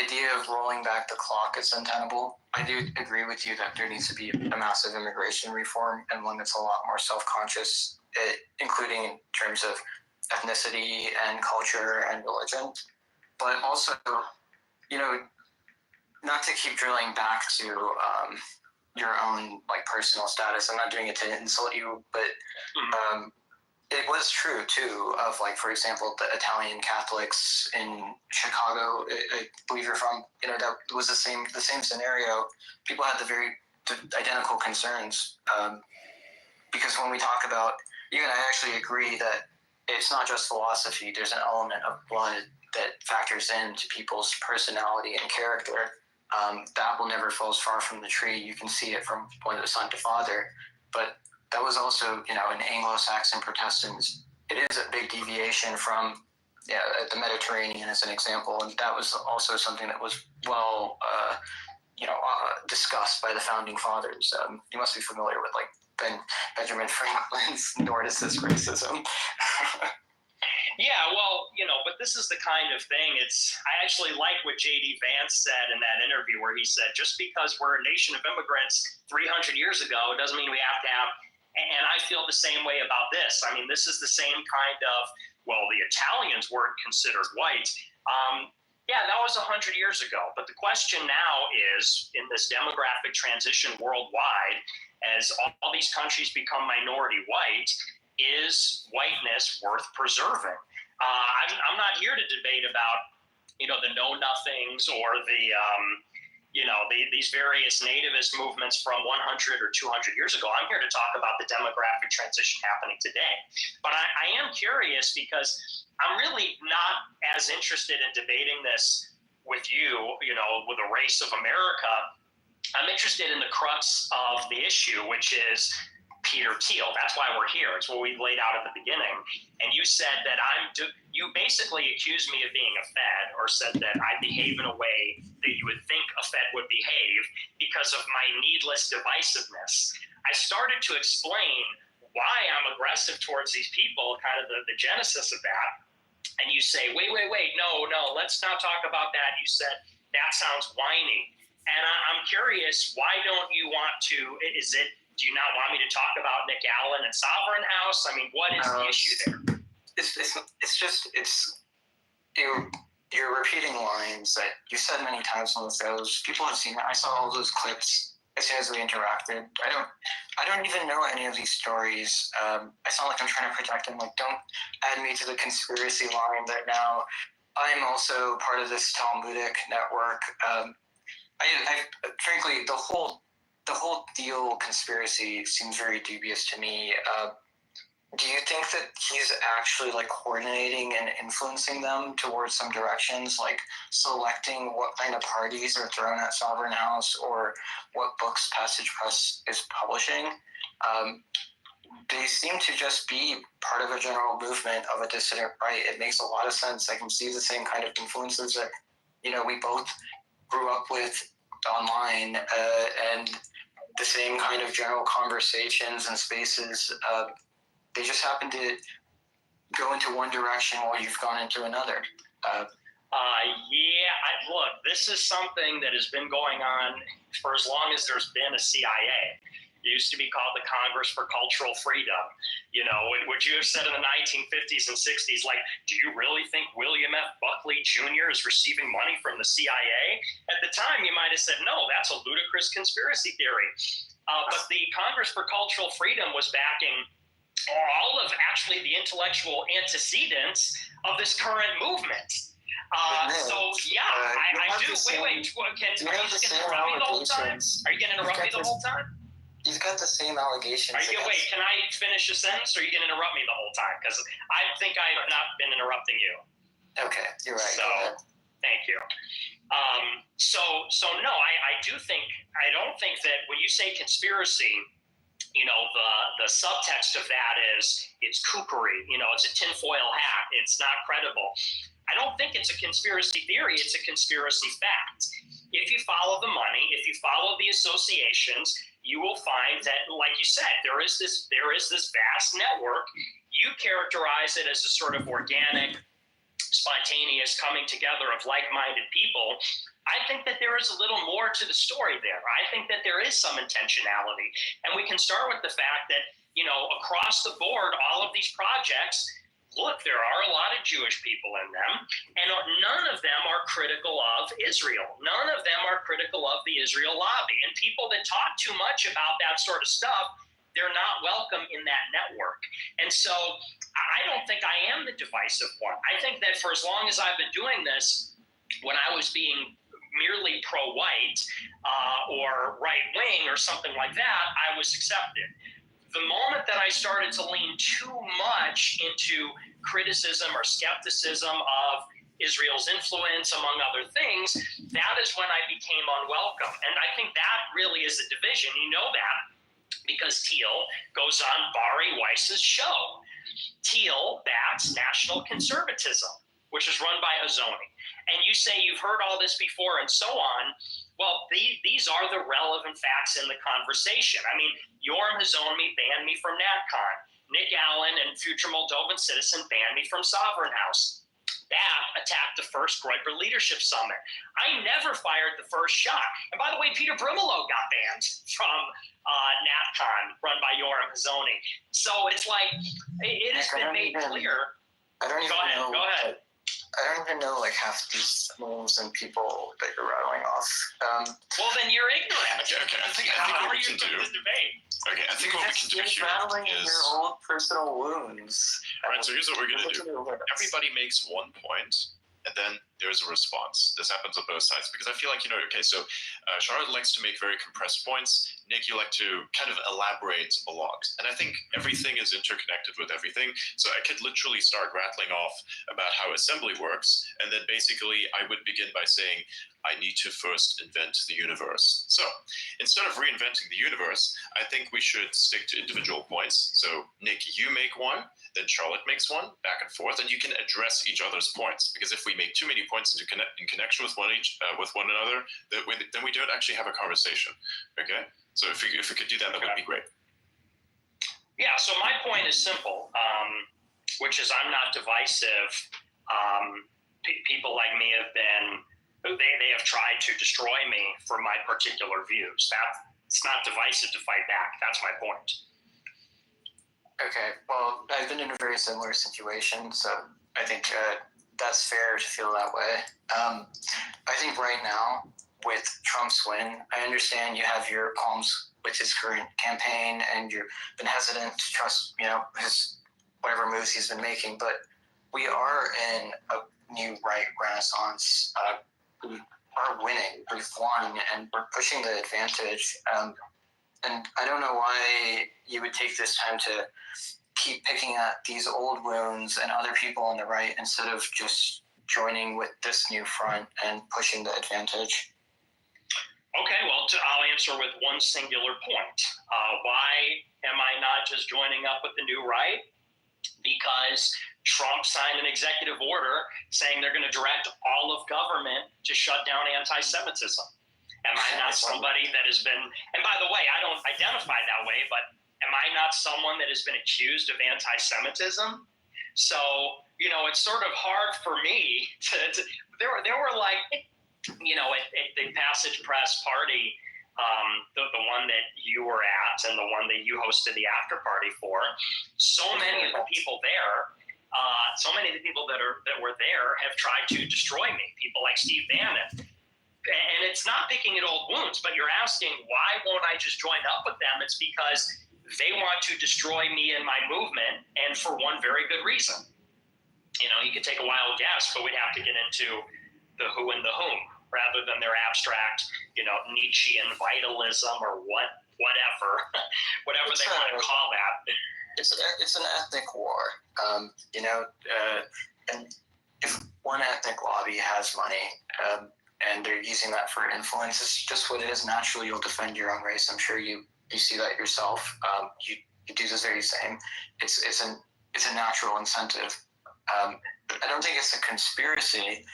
Speaker 6: idea of rolling back the clock is untenable. I do agree with you that there needs to be a massive immigration reform and one that's a lot more self-conscious, including in terms of ethnicity and culture and religion. But also, not to keep drilling back to your own personal status. I'm not doing it to insult you, but it was true too of for example, the Italian Catholics in Chicago, I believe you're from, that was the same scenario. People had the identical concerns. Because when we talk about, you and I actually agree that it's not just philosophy, there's an element of blood that factors into people's personality and character. The apple never falls far from the tree. You can see it from the son to father. But that was also, in Anglo-Saxon Protestants, it is a big deviation from the Mediterranean as an example. And that was also something that was well, discussed by the founding fathers. You must be familiar with Benjamin Franklin's Nordicist racism.
Speaker 5: Yeah, well, but this is the kind of thing. I actually like what J.D. Vance said in that interview where he said, just because we're a nation of immigrants 300 years ago doesn't mean we have to have, and I feel the same way about this. I mean, this is the same kind of, the Italians weren't considered white. Yeah, that was 100 years ago. But the question now is, in this demographic transition worldwide, as all these countries become minority white, is whiteness worth preserving? I'm not here to debate about, the know-nothings or these various nativist movements from 100 or 200 years ago. I'm here to talk about the demographic transition happening today. But I am curious because I'm really not as interested in debating this with you, with the race of America. I'm interested in the crux of the issue, which is Peter Thiel. That's why we're here. It's what we laid out at the beginning. And you said that you basically accused me of being a Fed, or said that I behave in a way that you would think a Fed would behave because of my needless divisiveness. I started to explain why I'm aggressive towards these people, kind of the genesis of that. And you say, wait, no, let's not talk about that. You said, that sounds whiny. And I'm curious, why don't you want to, is it Do you not want me to talk about Nick Allen and Sovereign House? I mean, what is the issue there?
Speaker 6: You're repeating lines that you said many times on the shows. People have seen it. I saw all those clips as soon as we interacted. I don't even know any of these stories. I sound like I'm trying to protect them. Like, don't add me to the conspiracy line that now I'm also part of this Talmudic network. I frankly, the whole deal conspiracy seems very dubious to me. Do you think that he's actually like coordinating and influencing them towards some directions, like selecting what kind of parties are thrown at Sovereign House or what books Passage Press is publishing? They seem to just be part of a general movement of a dissident right. It makes a lot of sense. I can see the same kind of influences that, we both grew up with online, and the same kind of general conversations and spaces. They just happen to go into one direction while you've gone into another.
Speaker 5: Look, this is something that has been going on for as long as there's been a CIA. It used to be called the Congress for Cultural Freedom. Would you have said in the 1950s and 60s, like, do you really think William F. Buckley Jr. is receiving money from the CIA? At the time, you might have said, no, that's a ludicrous conspiracy theory. But the Congress for Cultural Freedom was backing all of actually the intellectual antecedents of this current movement. I do. Wait. Are you just going to interrupt me the whole time? Are you going to interrupt me the whole time?
Speaker 6: You've got the same allegations.
Speaker 5: Wait, can I finish a sentence, or are you going to interrupt me the whole time? Because I think I have not been interrupting you.
Speaker 6: Okay, you're right.
Speaker 5: So, thank you. No, I don't think that when you say conspiracy, the subtext of that is it's kookery. It's a tinfoil hat. It's not credible. I don't think it's a conspiracy theory. It's a conspiracy fact. If you follow the money, if you follow the associations, you will find that, like you said, there is this vast network. You characterize it as a sort of organic, spontaneous coming together of like-minded people. I think that there is a little more to the story there. I think that there is some intentionality. And we can start with the fact that, across the board, all of these projects, look, there are a lot of Jewish people in them, and none of them are critical of Israel. None of them are critical of the Israel lobby. And people that talk too much about that sort of stuff, they're not welcome in that network. And so I don't think I am the divisive one. I think that for as long as I've been doing this, when I was being merely pro-white or right-wing or something like that, I was accepted. The moment that I started to lean too much into criticism or skepticism of Israel's influence, among other things, that is when I became unwelcome. And I think that really is a division. You know that because Thiel goes on Bari Weiss's show. Thiel backs national conservatism, which is run by Azoni. And you say you've heard all this before and so on. Well, these are the relevant facts in the conversation. I mean, Yoram Hazony banned me from NatCon. Nick Allen and future Moldovan citizen banned me from Sovereign House. That attacked the first Groyper Leadership Summit. I never fired the first shot. And by the way, Peter Brimelow got banned from NatCon, run by Yoram Hazony. So it's like, it has been made clear.
Speaker 6: Go ahead. I don't even know like half these names and people that you're rattling off.
Speaker 5: Well, then you're ignorant.
Speaker 4: Okay. I think what we can do. Okay, I think what we can do here
Speaker 6: rattling
Speaker 4: is
Speaker 6: your old personal wounds.
Speaker 4: Right. So here's what we're gonna do. Everybody makes one point, and then there's a response. This happens on both sides because I feel like so Charlotte likes to make very compressed points. Nick, you like to kind of elaborate a lot, and I think everything is interconnected with everything. So I could literally start rattling off about how assembly works, and then basically I would begin by saying, I need to first invent the universe. So instead of reinventing the universe, I think we should stick to individual points. So Nick, you make one, then Charlotte makes one, back and forth, and you can address each other's points. Because if we make too many points in connection with one another, then we don't actually have a conversation. Okay. So if we could do that, that would be great.
Speaker 5: Yeah, so my point is simple, which is I'm not divisive. People like me they have tried to destroy me for my particular views. it's not divisive to fight back. That's my point.
Speaker 6: Okay, well, I've been in a very similar situation, so I think that's fair to feel that way. I think right now, with Trump's win, I understand you have your qualms with his current campaign, and you've been hesitant to trust, his whatever moves he's been making. But we are in a new right renaissance. We are winning. We've won, and we're pushing the advantage. And I don't know why you would take this time to keep picking at these old wounds and other people on the right instead of just joining with this new front and pushing the advantage.
Speaker 5: Okay, well, I'll answer with one singular point. Why am I not just joining up with the new right? Because Trump signed an executive order saying they're going to direct all of government to shut down anti-Semitism. Am I not somebody that has been, and by the way, I don't identify that way, but am I not someone that has been accused of anti-Semitism? So, it's sort of hard for me there were like, at the Passage Press party, the one that you were at and the one that you hosted the after party for, so many of the people there, so many of the people that were there have tried to destroy me. People like Steve Bannon. And it's not picking at old wounds, but you're asking, why won't I just join up with them? It's because they want to destroy me and my movement, and for one very good reason. You could take a wild guess, but we'd have to get into the who and the whom, rather than their abstract, Nietzschean vitalism or whatever they want to call that.
Speaker 6: It's an ethnic war, and if one ethnic lobby has money, and they're using that for influence, it's just what it is. Naturally, you'll defend your own race. I'm sure you see that yourself. You do the very same. It's a natural incentive. I don't think it's a conspiracy.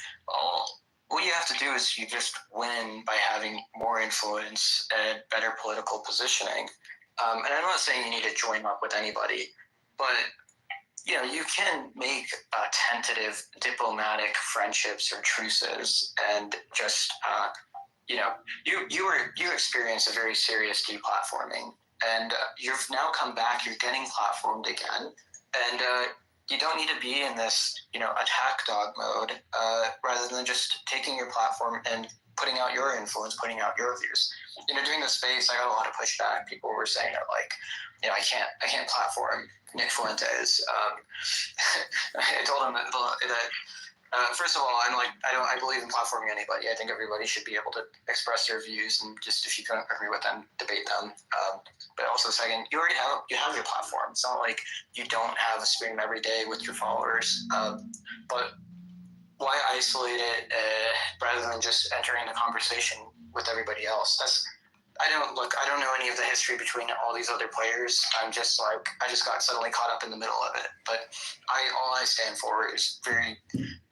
Speaker 6: What you have to do is you just win by having more influence and better political positioning. And I'm not saying you need to join up with anybody, but you can make tentative diplomatic friendships or truces, and just you experience a very serious deplatforming, and you've now come back. You're getting platformed again, and you don't need to be in this attack dog mode, rather than just taking your platform and putting out your influence, putting out your views. During the space, I got a lot of pushback. People were saying that, like, I can't platform Nick Fuentes. I told him that first of all, I believe in platforming anybody. I think everybody should be able to express their views, and just if you don't agree with them, debate them. But also, second, you have your platform. It's not like you don't have a stream every day with your followers. But why isolate it rather than just entering the conversation with everybody else? I don't know any of the history between all these other players. I just got suddenly caught up in the middle of it. But all I stand for is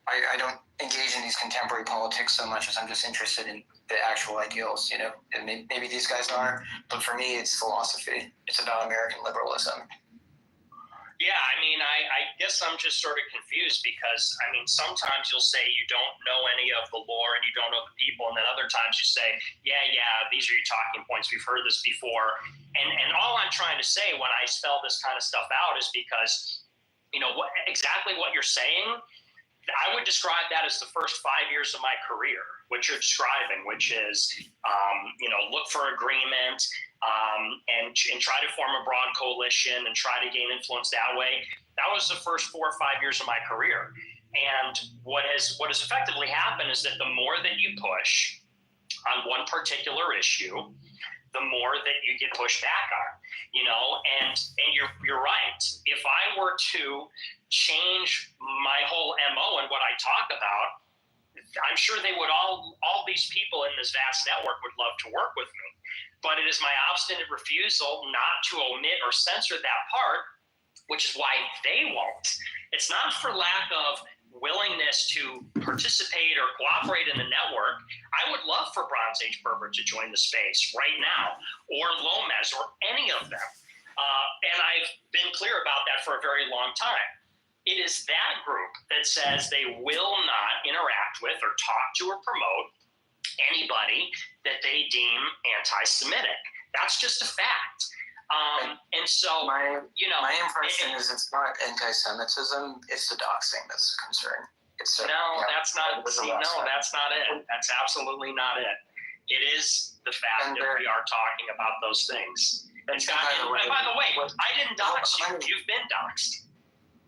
Speaker 6: I don't engage in these contemporary politics so much as I'm just interested in the actual ideals, and maybe these guys are, but for me, it's philosophy. It's about American liberalism.
Speaker 5: Yeah, I guess I'm just sort of confused because, sometimes you'll say you don't know any of the lore and you don't know the people, and then other times you say, yeah, these are your talking points. We've heard this before. And all I'm trying to say when I spell this kind of stuff out is because, exactly what you're saying, I would describe that as the first 5 years of my career, which you're describing, which is, look for agreement, and try to form a broad coalition and try to gain influence that way. That was the first 4 or 5 years of my career. And what has effectively happened is that the more that you push on one particular issue, the more that you get pushed back on, and you're right. If I were to change my whole MO and what I talk about, I'm sure they would all these people in this vast network would love to work with me. But it is my obstinate refusal not to omit or censor that part, which is why they won't. It's not for lack of willingness to participate or cooperate in the network. I would love for Bronze Age Berber to join the space right now, or Lomez, or any of them. And I've been clear about that for a very long time. It is that group that says they will not interact with or talk to or promote anybody that they deem anti-Semitic. That's just a fact. And so,
Speaker 6: My
Speaker 5: you know,
Speaker 6: my impression is it's not anti-Semitism; it's the doxing that's the concern. It's
Speaker 5: that's not. See, no, that's not it. That's absolutely not it. It is the fact
Speaker 6: And
Speaker 5: that we are talking about those things. And Scott, and by the way, I didn't dox you. You've been doxed.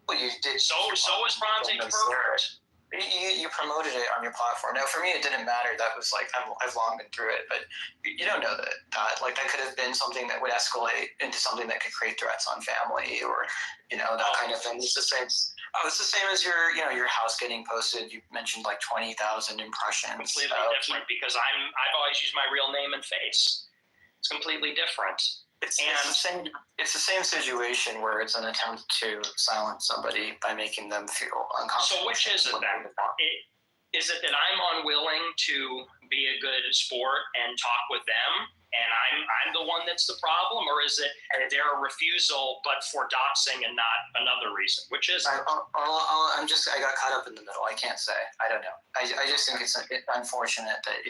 Speaker 6: Well, you did.
Speaker 5: So is Bronze Age Pervert.
Speaker 6: You promoted it on your platform. Now, for me, it didn't matter. That was like I've long been through it, but you don't know that. Like that could have been something that would escalate into something that could create threats on family, or that kind of thing. It's the same. Oh, it's the same as your house getting posted. You mentioned like 20,000 impressions.
Speaker 5: Completely different because I've always used my real name and face. It's completely different.
Speaker 6: It's the same situation where it's an attempt to silence somebody by making them feel uncomfortable.
Speaker 5: So which is it then? Is it that I'm unwilling to be a good sport and talk with them, and I'm the one that's the problem, or is it their refusal but for doxing and not another reason? Which is it?
Speaker 6: I got caught up in the middle. I can't say. I don't know. I just think it's unfortunate that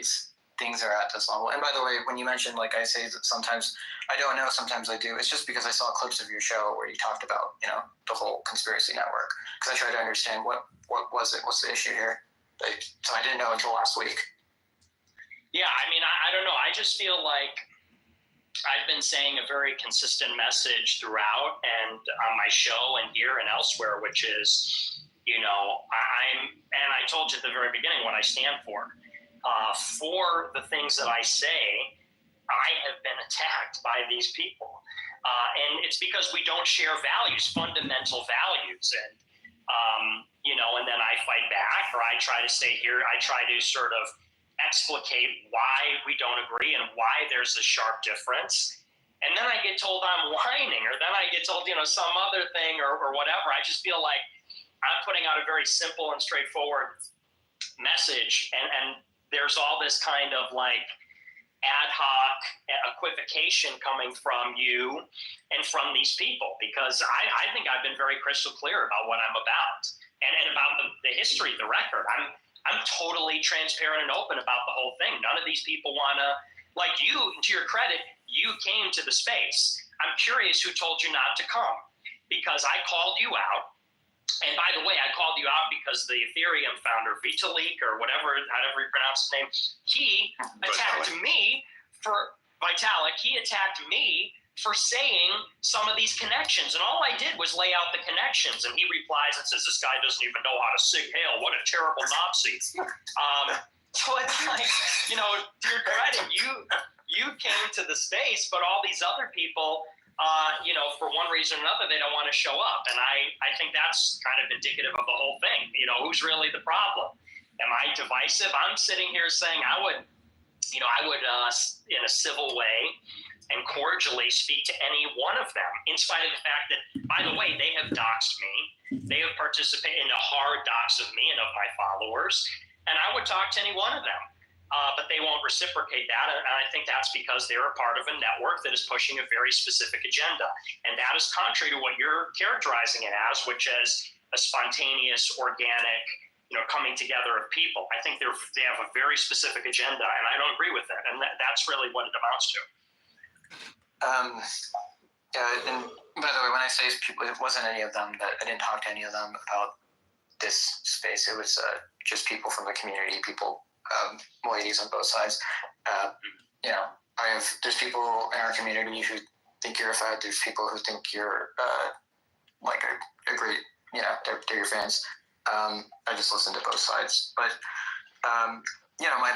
Speaker 6: things are at this level. And by the way, when you mentioned, like I say that sometimes I don't know, sometimes I do. It's just because I saw clips of your show where you talked about, the whole conspiracy network. Because I tried to understand what was it, what's the issue here. So I didn't know until last week.
Speaker 5: Yeah, I mean, I don't know. I just feel like I've been saying a very consistent message throughout, and on my show and here and elsewhere, which is, I told you at the very beginning what I stand for. For the things that I say, I have been attacked by these people. And it's because we don't share values, fundamental values. And, and then I fight back, or I try to stay here. I try to sort of explicate why we don't agree and why there's a sharp difference. And then I get told I'm whining, or then I get told, some other thing or whatever. I just feel like I'm putting out a very simple and straightforward message, and there's all this kind of like ad hoc equivocation coming from you and from these people, because I think I've been very crystal clear about what I'm about and about the history, the record. I'm totally transparent and open about the whole thing. None of these people want to, like you, to your credit, you came to the space. I'm curious who told you not to come, because I called you out. And by the way, I called you out because the Ethereum founder, Vitalik, or however you pronounce his name, he attacked me for Vitalik. He attacked me for saying some of these connections. And all I did was lay out the connections. And he replies and says, this guy doesn't even know how to sig hail. What a terrible Nazi. So it's like, to your credit, you came to the space, but all these other people, for one reason or another, they don't want to show up. And I think that's kind of indicative of the whole thing. Who's really the problem? Am I divisive? I'm sitting here saying I would in a civil way and cordially speak to any one of them, in spite of the fact that, by the way, they have doxed me. They have participated in a hard dox of me and of my followers. And I would talk to any one of them. But they won't reciprocate that. And I think that's because they're a part of a network that is pushing a very specific agenda. And that is contrary to what you're characterizing it as, which is a spontaneous, organic, coming together of people. I think they have a very specific agenda, and I don't agree with it. And that's really what it amounts to.
Speaker 6: Yeah, and by the way, when I say people, it wasn't any of them. That I didn't talk to any of them about this space. It was just people from the community, people. Ladies on both sides. There's people in our community who think you're a fad. There's people who think you're like a great, they're your fans. I just listen to both sides. But,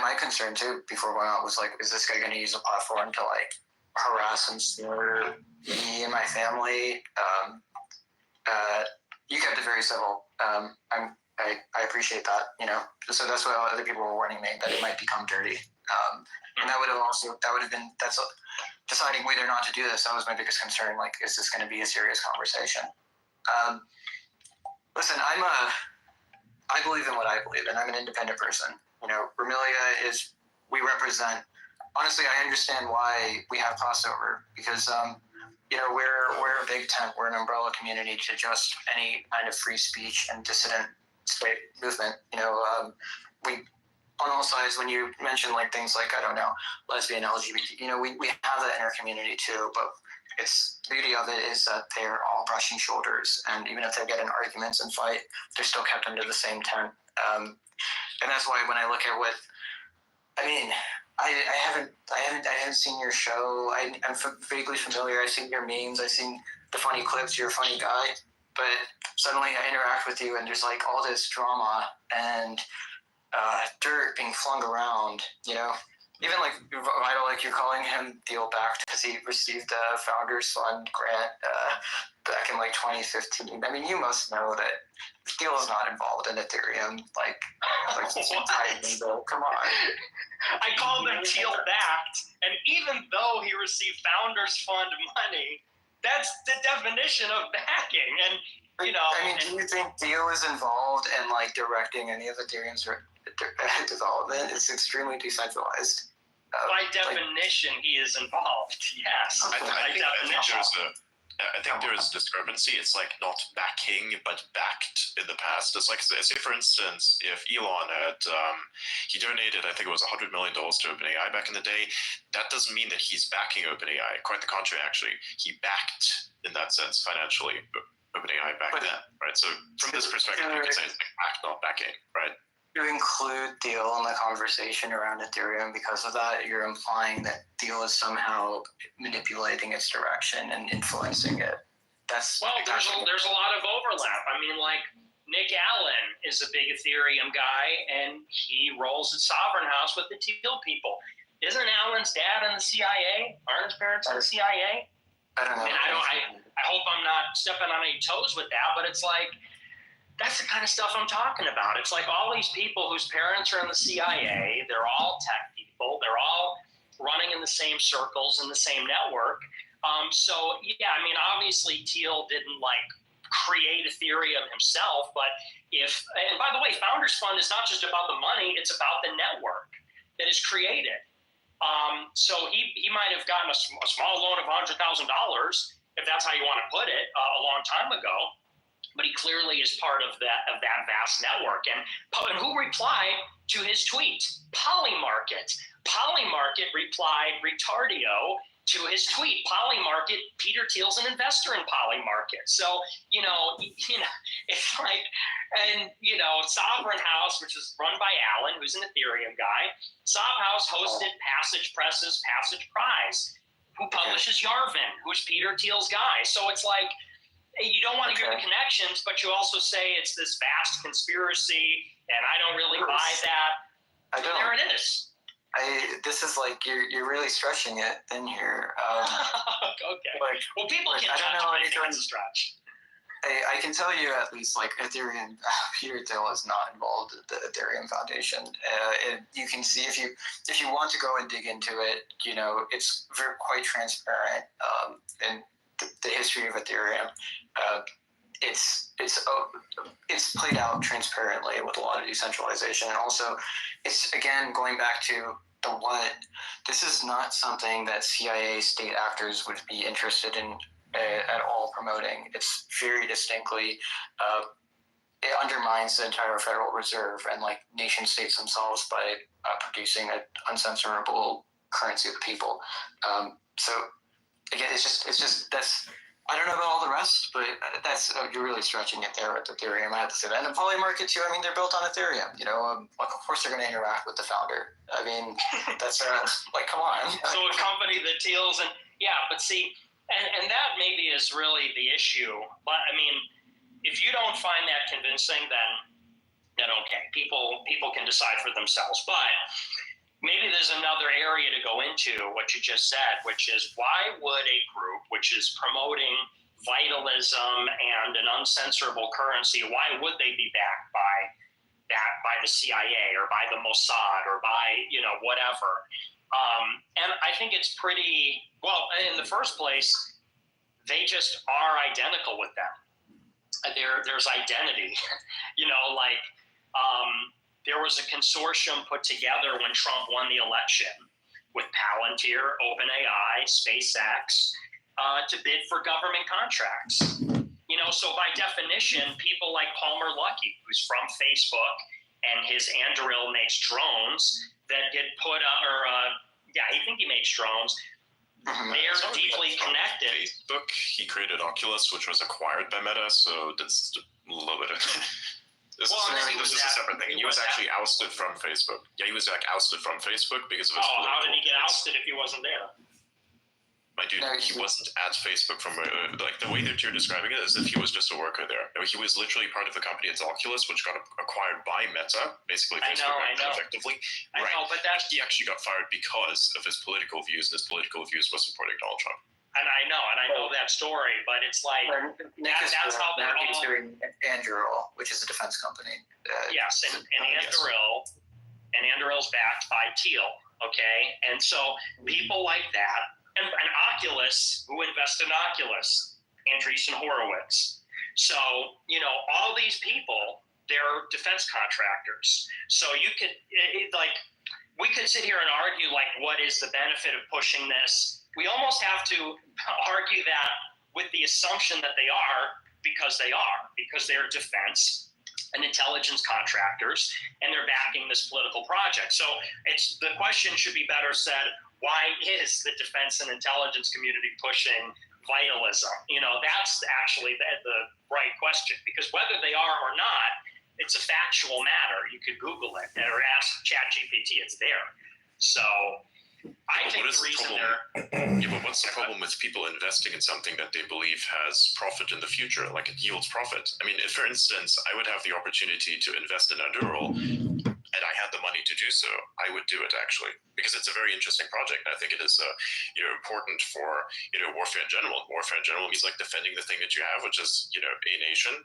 Speaker 6: my concern too before going out was like, is this guy going to use a platform to like harass and slur me and my family? You kept it very civil. I appreciate that, So that's what other people were warning me, that it might become dirty. And that would have been deciding whether or not to do this. That was my biggest concern. Like, is this going to be a serious conversation? Listen, I believe in what I believe in. I'm an independent person. Remilia we represent, honestly, I understand why we have crossover, because, we're a big tent. We're an umbrella community to just any kind of free speech and dissident state movement. on all sides, when you mention like things like, I don't know, lesbian, LGBT, we have that in our community too, but it's the beauty of it is that they're all brushing shoulders, and even if they get in arguments and fight, they're still kept under the same tent. And that's why when I look at what, I mean, I haven't seen your show. I'm vaguely familiar. I've seen your memes. I've seen the funny clips. You're a funny guy, but suddenly I interact with you, and there's like all this drama and dirt being flung around. Even like Vital, like you're calling him Thiel back because he received a Founders Fund grant back in like 2015. I mean, you must know that Thiel is not involved in Ethereum. Like come on.
Speaker 5: I called him Teal backed, and even though he received Founders Fund money, that's the definition of backing. And
Speaker 6: I mean, do you think Thiel is involved in like directing any of Ethereum's development? It's extremely decentralized.
Speaker 5: By definition, he is involved. Yes.
Speaker 4: I think there is discrepancy. It's like not backing, but backed in the past. It's like, say for instance, if Elon had, he donated, I think it was $100 million to OpenAI back in the day, that doesn't mean that he's backing OpenAI. Quite the contrary, actually. He backed, in that sense, financially, OpenAI back then, right? So from this perspective, you could say it's like back, not backing, right?
Speaker 6: You include Thiel in the conversation around Ethereum because of that. You're implying that Thiel is somehow manipulating its direction and influencing it. There's a
Speaker 5: lot of overlap. I mean, like Nick Allen is a big Ethereum guy, and he rolls at Sovereign House with the Thiel people. Isn't Allen's dad in the CIA? Aren't his parents in the CIA?
Speaker 6: I don't know.
Speaker 5: And I hope I'm not stepping on any toes with that, but it's like, that's the kind of stuff I'm talking about. It's like all these people whose parents are in the CIA, they're all tech people, they're all running in the same circles in the same network. So yeah, I mean, obviously Thiel didn't like create Ethereum himself, but and by the way, Founders Fund is not just about the money, it's about the network that is created. So he might have gotten a small loan of $100,000, if that's how you want to put it, a long time ago. But he clearly is part of that vast network. And who replied to his tweet? Polymarket. Polymarket replied retardio to his tweet. Polymarket, Peter Thiel's an investor in Polymarket. So, it's like, and, Sovereign House, which is run by Alan, who's an Ethereum guy. Sovereign House hosted Passage Press's Passage Prize, who publishes Yarvin, who's Peter Thiel's guy. So it's like, you don't want to hear the connections, but you also say it's this vast conspiracy, and I don't really buy that.
Speaker 6: I don't.
Speaker 5: There it is.
Speaker 6: This is like you're really stretching it thin here.
Speaker 5: Okay. Well, people can judge when they think it's a stretch.
Speaker 6: I can tell you at least like Ethereum, Peter Thiel is not involved with the Ethereum Foundation. You can see if you want to go and dig into it, it's quite transparent. And the history of Ethereum, it's played out transparently with a lot of decentralization, and also it's again going back to the what. This is not something that CIA state actors would be interested in at all promoting. It's very distinctly it undermines the entire Federal Reserve and like nation states themselves by producing an uncensorable currency of the people. So again, it's just that's. I don't know about all the rest, but that's you're really stretching it there with Ethereum. I have to say that. And the Polymarket too. I mean, they're built on Ethereum. Of course they're going to interact with the founder. I mean, that's like, come on.
Speaker 5: So a company that deals but see, and that maybe is really the issue. But I mean, if you don't find that convincing, then okay, people can decide for themselves. But maybe there's another area to go into what you just said, which is why would a group which is promoting vitalism and an uncensorable currency, why would they be backed by the CIA or by the Mossad or by, whatever? And I think it's pretty, well, in the first place, they just are identical with them. There's identity, there was a consortium put together when Trump won the election with Palantir, OpenAI, SpaceX, to bid for government contracts. So by definition, people like Palmer Luckey, who's from Facebook and his Anduril makes drones that get put on, or I think he makes drones. They're
Speaker 4: So
Speaker 5: deeply
Speaker 4: from
Speaker 5: connected.
Speaker 4: Facebook, he created Oculus, which was acquired by Meta, so that's a little bit of. This is a separate thing. He was actually ousted from Facebook. Yeah, he was like ousted from Facebook because of his
Speaker 5: Oh, how did he get
Speaker 4: political
Speaker 5: ousted if he wasn't there?
Speaker 4: My dude,
Speaker 6: No,
Speaker 4: he wasn't at Facebook from like the way that you're describing it, as if he was just a worker there. No, he was literally part of the company. It's Oculus, which got acquired by Meta, basically
Speaker 5: I
Speaker 4: Facebook
Speaker 5: know.
Speaker 4: effectively.
Speaker 5: I know, but
Speaker 4: He actually got fired because of his political views, and his political views was supporting Donald Trump.
Speaker 5: and I know that story, but it's like,
Speaker 6: Nick is
Speaker 5: that's how they're
Speaker 6: he's
Speaker 5: all-
Speaker 6: doing Anduril, which is a defense company.
Speaker 5: yes, and
Speaker 4: yes.
Speaker 5: Anduril's backed by Teal, okay? And so people like that, and Oculus, who invested in Oculus, Andreessen Horowitz. So, all these people, they're defense contractors. So you could, we could sit here and argue, what is the benefit of pushing this? We almost have to argue that with the assumption that they are, because they're defense and intelligence contractors, and they're backing this political project. So the question should be better said, why is the defense and intelligence community pushing vitalism? That's actually the right question, because whether they are or not, it's a factual matter. You could Google it or ask ChatGPT, it's there. So I think the reason
Speaker 4: Yeah, but what's the problem with people investing in something that they believe has profit in the future, like it yields profit? I mean, if, for instance, I would have the opportunity to invest in Anduril, and I had the money to do so, I would do it actually, because it's a very interesting project. And I think it is, important for warfare in general. Warfare in general means defending the thing that you have, which is a nation.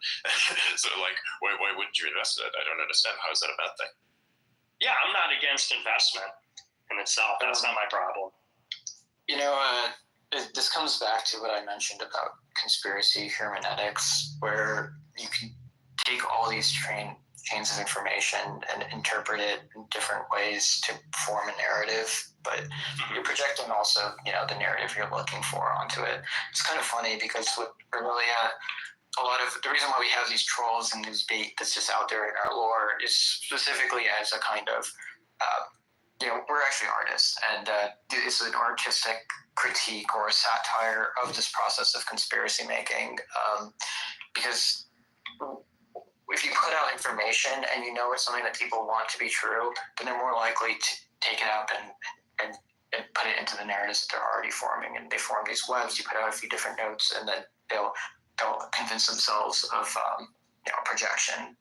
Speaker 4: So why wouldn't you invest in it? I don't understand. How is that a bad thing?
Speaker 5: Yeah, I'm not against investment in itself. That's not my problem.
Speaker 6: This comes back to what I mentioned about conspiracy hermeneutics, where you can take all these chains of information and interpret it in different ways to form a narrative, but you're projecting also, the narrative you're looking for onto it. It's kind of funny because what really a lot of the reason why we have these trolls and this bait that's just out there in our lore is specifically as a kind of we're actually artists, and it's an artistic critique or a satire of this process of conspiracy making, because if you put out information and it's something that people want to be true, then they're more likely to take it out and put it into the narratives that they're already forming. And they form these webs. You put out a few different notes, and then they'll convince themselves of projection.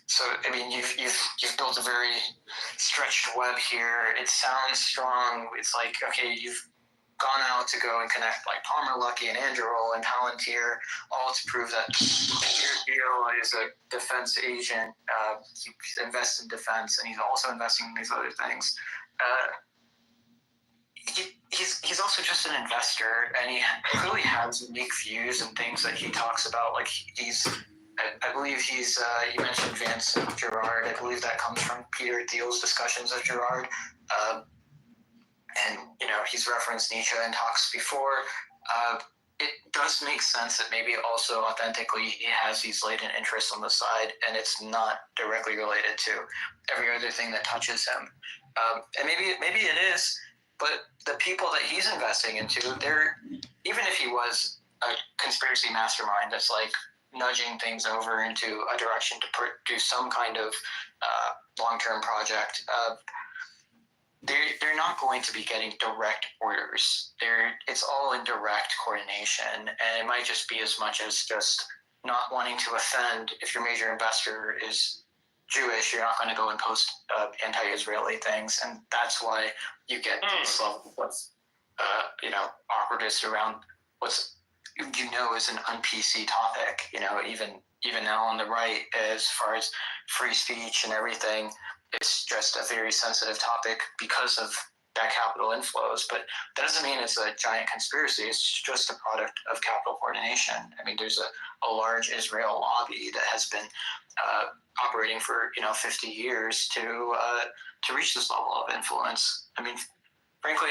Speaker 6: So I mean, you've built a very stretched web here. It sounds strong. It's like, okay, you've gone out to go and connect Palmer Luckey and Anduril and Palantir, all to prove that Teal is a defense agent. He invests in defense, and he's also investing in these other things. He's also just an investor, and he clearly has unique views and things that he talks about. I believe he's, you mentioned Vance Gerard. I believe that comes from Peter Thiel's discussions of Gerard. And, he's referenced Nietzsche in talks before. It does make sense that maybe also authentically he has these latent interests on the side, and it's not directly related to every other thing that touches him. And maybe it is, but the people that he's investing into, even if he was a conspiracy mastermind that's nudging things over into a direction to produce some kind of long-term project, they're not going to be getting direct orders. It's all in direct coordination, and it might just be as much as just not wanting to offend. If your major investor is Jewish, you're not going to go and post anti-Israeli things, and that's why you get this level of awkwardness around what's is an un-PC topic. Even now on the right, as far as free speech and everything, it's just a very sensitive topic because of that capital inflows. But that doesn't mean it's a giant conspiracy. It's just a product of capital coordination. I mean, there's a large Israel lobby that has been operating for 50 years to reach this level of influence. I mean, frankly,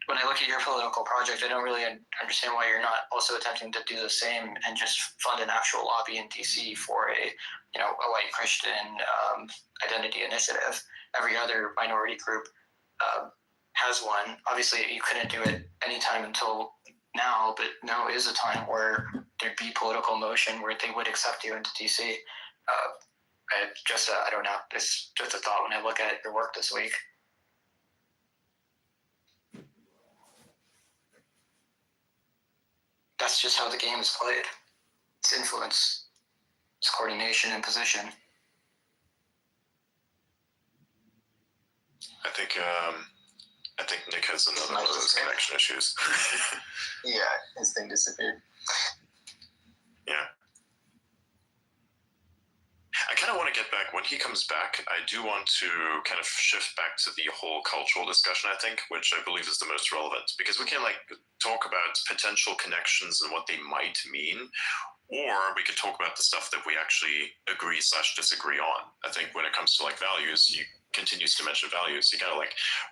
Speaker 6: when I look at your political project, I don't really understand why you're not also attempting to do the same and just fund an actual lobby in DC for a white Christian identity initiative. Every other minority group has one. Obviously, you couldn't do it anytime until now, but now is a time where there'd be political motion where they would accept you into DC. I don't know. It's just a thought when I look at your work this week. That's just how the game is played. It's influence, it's coordination and position.
Speaker 4: I think Nick has another one of those connection issues.
Speaker 6: Yeah, his thing disappeared.
Speaker 4: Yeah. I kind of want to get back, when he comes back, I do want to kind of shift back to the whole cultural discussion, I think, which I believe is the most relevant, because we can talk about potential connections and what they might mean, or we could talk about the stuff that we actually agree/disagree on. I think when it comes to values, he continues to mention values. He kind of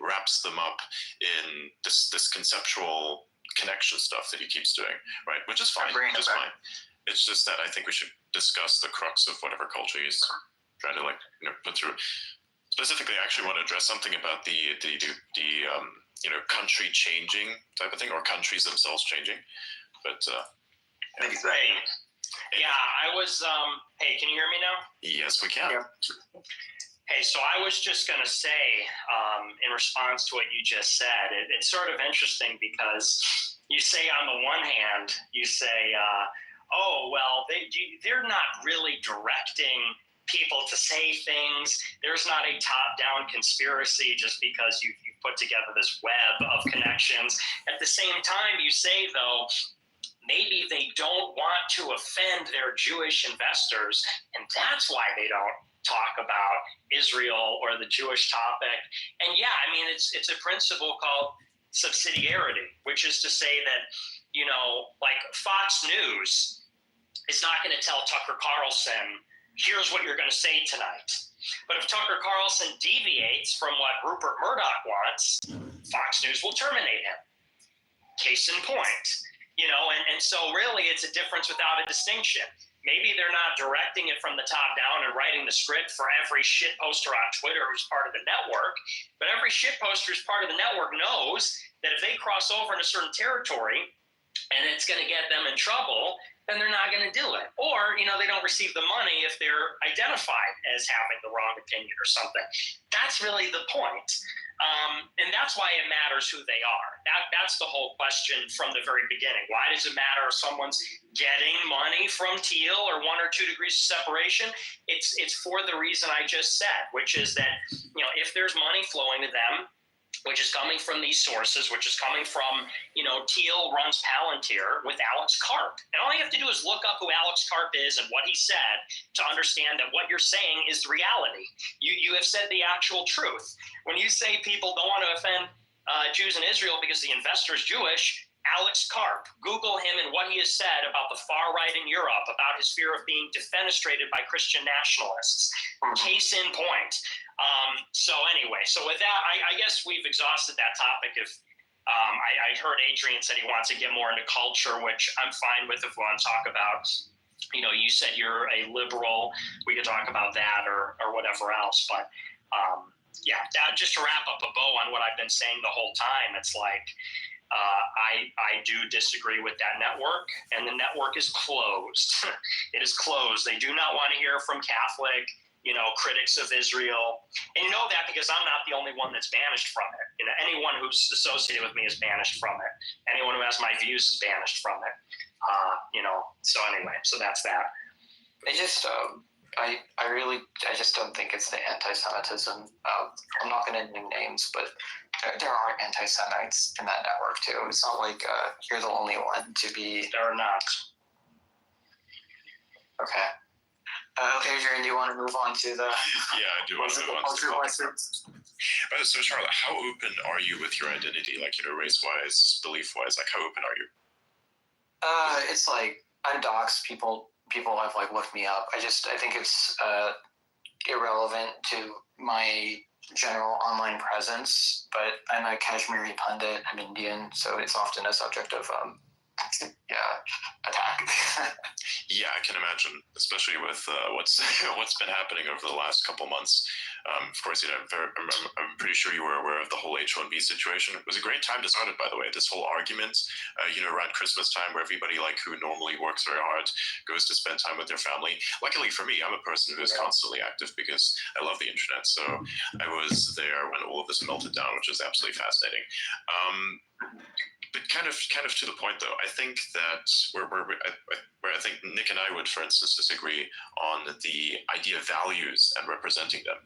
Speaker 4: wraps them up in this conceptual connection stuff that he keeps doing, right? Which is fine. Just fine. It's just that I think we should discuss the crux of whatever culture he's trying to put through. Specifically, I actually want to address something about the country changing type of thing, or countries themselves changing. But
Speaker 5: yeah, I was. Hey, can you hear me now?
Speaker 4: Yes, we can.
Speaker 6: Yeah.
Speaker 5: Hey, so I was just going to say, in response to what you just said, it's sort of interesting because you say on the one hand, you say, oh, well, they're not really directing people to say things. There's not a top-down conspiracy just because you put together this web of connections. At the same time, you say, though, maybe they don't want to offend their Jewish investors, and that's why they don't talk about Israel or the Jewish topic. And yeah, I mean, it's a principle called subsidiarity, which is to say that, Fox News is not going to tell Tucker Carlson, here's what you're going to say tonight. But if Tucker Carlson deviates from what Rupert Murdoch wants, Fox News will terminate him. Case in point. And so really it's a difference without a distinction. Maybe they're not directing it from the top down and writing the script for every shit poster on Twitter who's part of the network, but every shit poster who's part of the network knows that if they cross over into certain territory and it's going to get them in trouble, then they're not going to do it. Or, they don't receive the money if they're identified as having the wrong opinion or something. That's really the point. And that's why it matters who they are. That's the whole question from the very beginning. Why does it matter if someone's getting money from Thiel or 1 or 2 degrees of separation? It's for the reason I just said, which is that, if there's money flowing to them, which is coming from these sources, which is coming from, Thiel runs Palantir with Alex Karp. And all you have to do is look up who Alex Karp is and what he said to understand that what you're saying is reality. You have said the actual truth. When you say people don't want to offend Jews in Israel because the investor is Jewish, Alex Karp, Google him and what he has said about the far right in Europe, about his fear of being defenestrated by Christian nationalists. Case in point. So with that, I guess we've exhausted that topic. If I heard Adrian said he wants to get more into culture, which I'm fine with if we want to talk about. You said you're a liberal. We could talk about that or whatever else. But that just to wrap up a bow on what I've been saying the whole time, it's like I do disagree with that network, and the network is closed. It is closed. They do not want to hear from Catholic, critics of Israel. And you know that because I'm not the only one that's banished from it. Anyone who's associated with me is banished from it. Anyone who has my views is banished from it. So that's that.
Speaker 6: I just don't think it's the anti-Semitism. I'm not going to name names, but there are anti-Semites in that network too. It's not like you're the only one to be.
Speaker 5: There are not.
Speaker 6: Okay. Adrian, do you want to move on to the?
Speaker 4: Yeah, I do want to move on to the questions. So Charlotte, how open are you with your identity? Race-wise, belief-wise, how open are you?
Speaker 6: It's I'm doxxed. People have looked me up. I think it's irrelevant to my general online presence, but I'm a Kashmiri pundit. I'm Indian, so it's often a subject of attack.
Speaker 4: Yeah, I can imagine, especially with what's been happening over the last couple months. Of course, I'm pretty sure you were aware of the whole H-1B situation. It was a great time to start it, by the way. This whole argument, around Christmas time, where everybody who normally works very hard goes to spend time with their family. Luckily for me, I'm a person who is constantly active because I love the internet. So I was there when all of this melted down, which is absolutely fascinating. But kind of to the point, though, I think that where I think Nick and I would, for instance, disagree on the idea of values and representing them.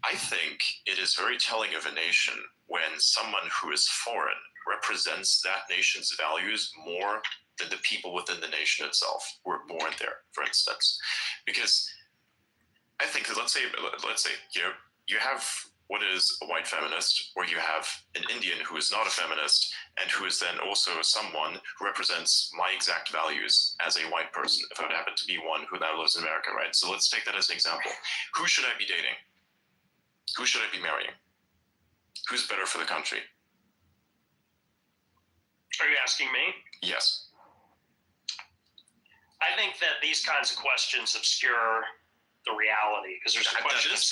Speaker 4: I think it is very telling of a nation when someone who is foreign represents that nation's values more than the people within the nation itself who were born there, for instance. Because I think, let's say you have what is a white feminist, where you have an Indian who is not a feminist and who is then also someone who represents my exact values as a white person, if I would happen to be one who now lives in America, right? So let's take that as an example. Who should I be dating? Who should I be marrying? Who's better for the country?
Speaker 5: Are you asking me?
Speaker 4: Yes.
Speaker 5: I think that these kinds of questions obscure the reality, because there's questions.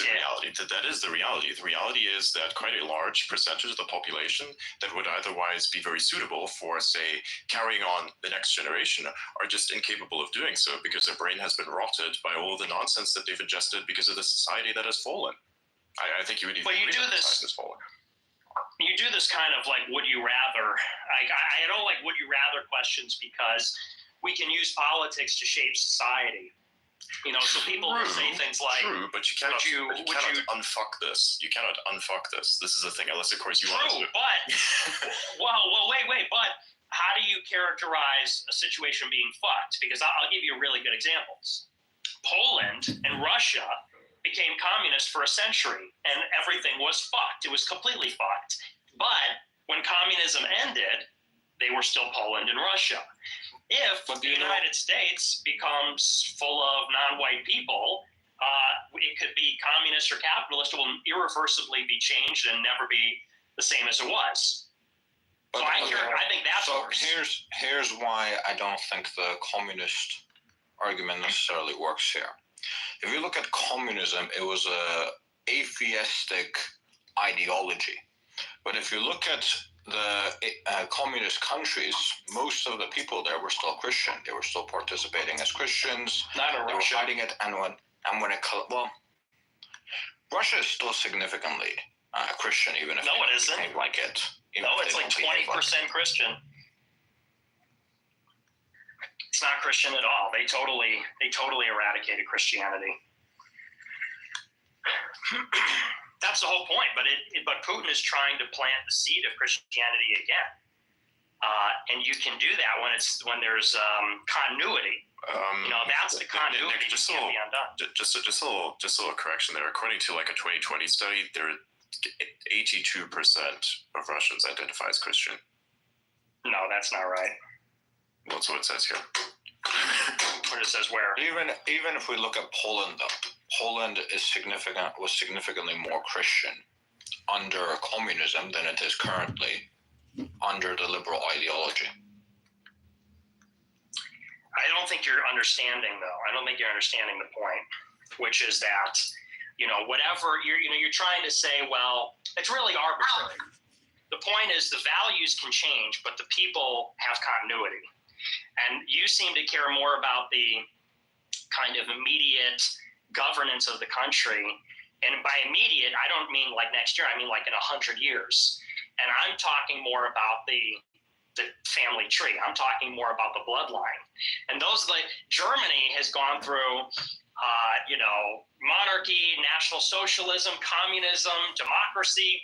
Speaker 4: That is the reality. The reality is that quite a large percentage of the population that would otherwise be very suitable for, say, carrying on the next generation are just incapable of doing so because their brain has been rotted by all the nonsense that they've ingested because of the society that has fallen. I think you would even agree that society has fallen.
Speaker 5: You do this kind of would you rather. I don't like would you rather questions because we can use politics to shape society. So people will say things like,
Speaker 4: "True, but you cannot unfuck this. You cannot unfuck this. This is the thing, unless of course you want to."
Speaker 5: True, but wait. But how do you characterize a situation being fucked? Because I'll give you really good examples. Poland and Russia became communist for a century, and everything was fucked. It was completely fucked. But when communism ended, they were still Poland and Russia. If the United States becomes full of non-white people, it could be communist or capitalist. It will irreversibly be changed and never be the same as it was.
Speaker 7: But
Speaker 5: so I think that's
Speaker 7: so. Here's why I don't think the communist argument necessarily works here. If you look at communism, it was a atheistic ideology. But if you look at the communist countries, most of the people there were still Christian. They were still participating as Christians.
Speaker 5: Not in
Speaker 7: They were
Speaker 5: Russia.
Speaker 7: fighting it, and when Russia is still significantly Christian, even if
Speaker 5: No,
Speaker 7: they
Speaker 5: it isn't.
Speaker 7: behave like it.
Speaker 5: No, it's like 20% Christian. It's not Christian at all. They totally eradicated Christianity. That's the whole point. But Putin is trying to plant the seed of Christianity again, and you can do that when there's continuity. That's the continuity that can't be undone.
Speaker 4: Just a little correction there. According to a 2020 study, 82% of Russians identify as Christian.
Speaker 5: No, that's not right.
Speaker 4: That's what it says here.
Speaker 5: But it says where?
Speaker 7: Even if we look at Poland, though, Poland was significantly more Christian under communism than it is currently under the liberal ideology.
Speaker 5: I don't think you're understanding, though. I don't think you're understanding the point, which is that, whatever you're trying to say, well, it's really arbitrary. The point is the values can change, but the people have continuity. And you seem to care more about the kind of immediate governance of the country. And by immediate, I don't mean like next year. I mean like in 100 years. And I'm talking more about the family tree. I'm talking more about the bloodline. And Germany has gone through, monarchy, National Socialism, communism, democracy,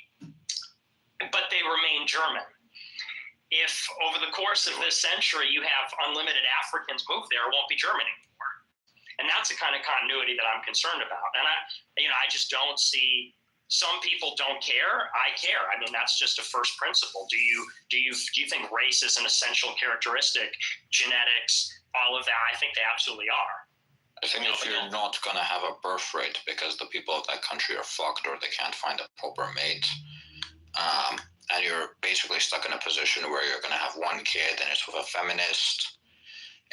Speaker 5: but they remain German. If over the course of this century you have unlimited Africans move there, it won't be German anymore. And that's the kind of continuity that I'm concerned about. And I just don't see. Some people don't care. I care. I mean, that's just a first principle. Do you think race is an essential characteristic? Genetics, all of that? I think they absolutely are.
Speaker 7: I think if you're not gonna have a birth rate because the people of that country are fucked or they can't find a proper mate, and you're basically stuck in a position where you're gonna have one kid and it's with a feminist,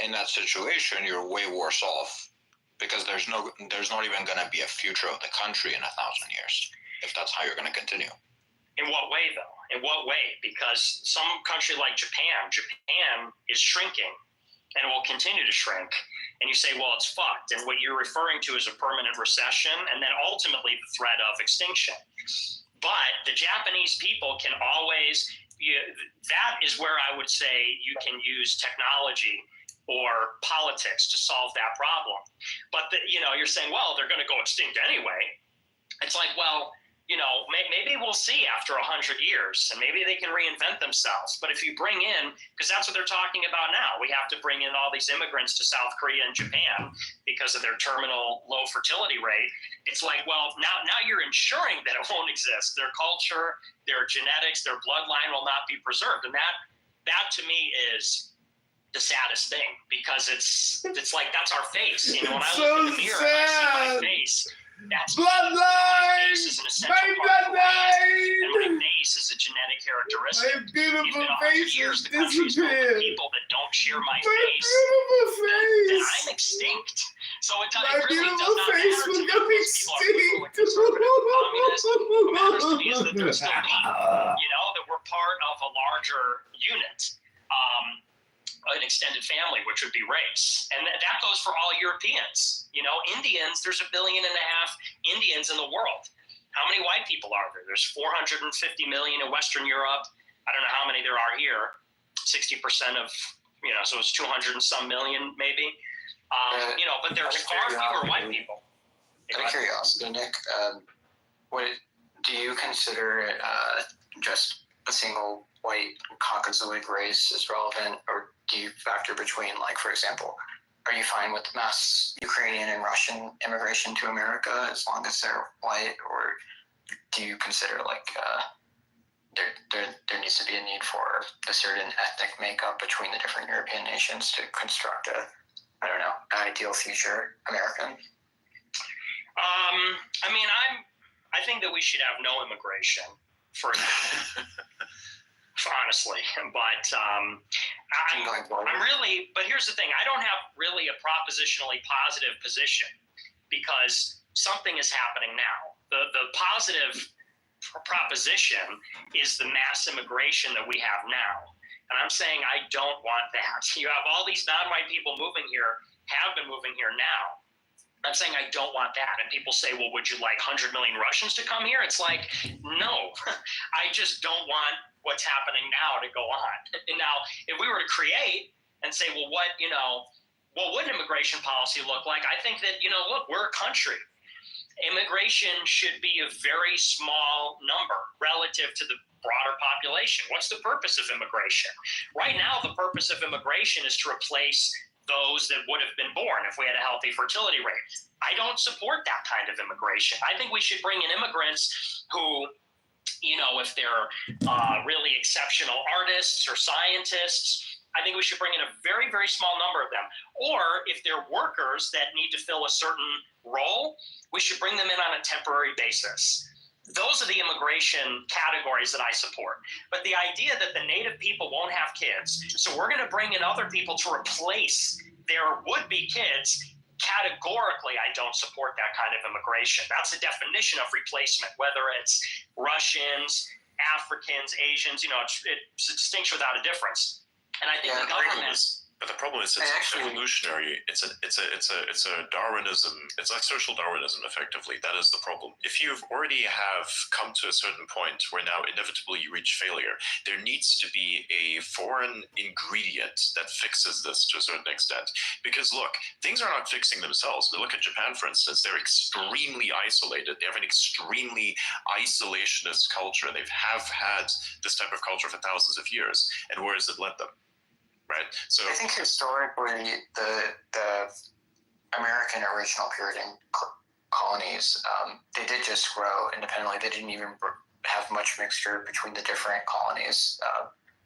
Speaker 7: in that situation you're way worse off because there's not even gonna be a future of the country in 1,000 years if that's how you're gonna continue.
Speaker 5: In what way, though? In what way? Because some country like Japan is shrinking and it will continue to shrink. And you say, well, it's fucked. And what you're referring to is a permanent recession and then ultimately the threat of extinction. But the Japanese people can always, that is where I would say you can use technology or politics to solve that problem. But, you're saying, well, they're going to go extinct anyway. It's like, well, maybe we'll see after 100 years and maybe they can reinvent themselves. But if you bring in, because that's what they're talking about now, we have to bring in all these immigrants to South Korea and Japan because of their terminal low fertility rate. It's like, well, now you're ensuring that it won't exist. Their culture, their genetics, their bloodline will not be preserved. And that to me is the saddest thing because it's like, that's our face. When I look in the mirror and I see my face, that's
Speaker 3: bloodline.
Speaker 5: My face is an essential part of who I am, and my face is a genetic characteristic.
Speaker 3: My beautiful
Speaker 5: If in 100
Speaker 3: face
Speaker 5: years
Speaker 3: has
Speaker 5: the country's filled with
Speaker 3: disappeared.
Speaker 5: people that don't share my
Speaker 3: My
Speaker 5: face,
Speaker 3: beautiful
Speaker 5: then
Speaker 3: face.
Speaker 5: I'm extinct. So it
Speaker 3: My
Speaker 5: really does
Speaker 3: beautiful
Speaker 5: not
Speaker 3: face
Speaker 5: matter to
Speaker 3: will
Speaker 5: me
Speaker 3: go
Speaker 5: if those people are liberal or conservative or communist. What matters to me is that they're still me. That we're part of a larger unit. An extended family, which would be race. And that goes for all Europeans. Indians, there's 1.5 billion Indians in the world. How many white people are there? There's 450 million in Western Europe. I don't know how many there are here. 60% of, so it's 200 and some million maybe. But there's far fewer white people.
Speaker 6: Out of curiosity, Nick, what do you consider just a single white Caucasoid race is relevant, or do you factor between, like, for example, are you fine with mass Ukrainian and Russian immigration to America as long as they're white, or do you consider there needs to be a need for a certain ethnic makeup between the different European nations to construct an ideal future American?
Speaker 5: I think that we should have no immigration for honestly, but but here's the thing, I don't have really a propositionally positive position because something is happening now. The positive proposition is the mass immigration that we have now. And I'm saying I don't want that. You have all these non-white people moving here, have been moving here now. I'm saying I don't want that. And people say, well, would you like 100 million Russians to come here? It's like, no, I just don't want what's happening now to go on. And now, if we were to create and say, well, what would immigration policy look like? I think that, look, we're a country. Immigration should be a very small number relative to the broader population. What's the purpose of immigration? Right now, the purpose of immigration is to replace those that would have been born if we had a healthy fertility rate. I don't support that kind of immigration. I think we should bring in immigrants who, if they're really exceptional artists or scientists, I think we should bring in a very, very small number of them. Or if they're workers that need to fill a certain role, we should bring them in on a temporary basis. Those are the immigration categories that I support. But the idea that the native people won't have kids, so we're going to bring in other people to replace their would-be kids, categorically, I don't support that kind of immigration. That's the definition of replacement, whether it's Russians, Africans, Asians, it's a distinction without a difference. And I think the government...
Speaker 4: But the problem is it's evolutionary. It's a Darwinism. It's like social Darwinism, effectively. That is the problem. If you've already have come to a certain point where now inevitably you reach failure, there needs to be a foreign ingredient that fixes this to a certain extent. Because look, things are not fixing themselves. Look at Japan, for instance. They're extremely isolated. They have an extremely isolationist culture. They have had this type of culture for thousands of years. And where has it led them? Right. So
Speaker 6: I think historically, the American original Puritan colonies, they did just grow independently. They didn't even have much mixture between the different colonies.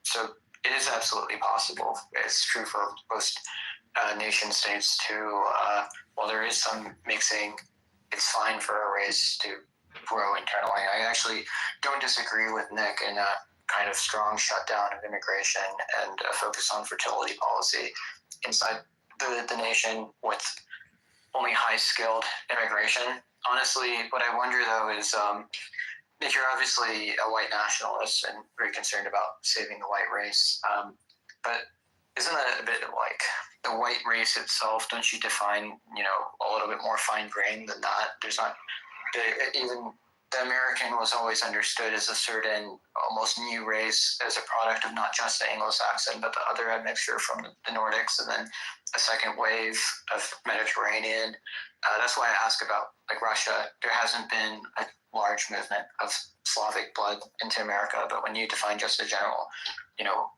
Speaker 6: So it is absolutely possible. It's true for most nation states to, while there is some mixing, it's fine for a race to grow internally. I actually don't disagree with Nick in a kind of strong shutdown of immigration and a focus on fertility policy inside the nation with only high-skilled immigration. Honestly, what I wonder, though, is Nick, you're obviously a white nationalist and very concerned about saving the white race. But isn't that a bit like the white race itself? Don't you define, a little bit more fine-grained than that? There's not even the American was always understood as a certain almost new race as a product of not just the Anglo-Saxon, but the other admixture from the Nordics, and then a second wave of Mediterranean. That's why I ask about like Russia. There hasn't been a large movement of Slavic blood into America, but when you define just a general,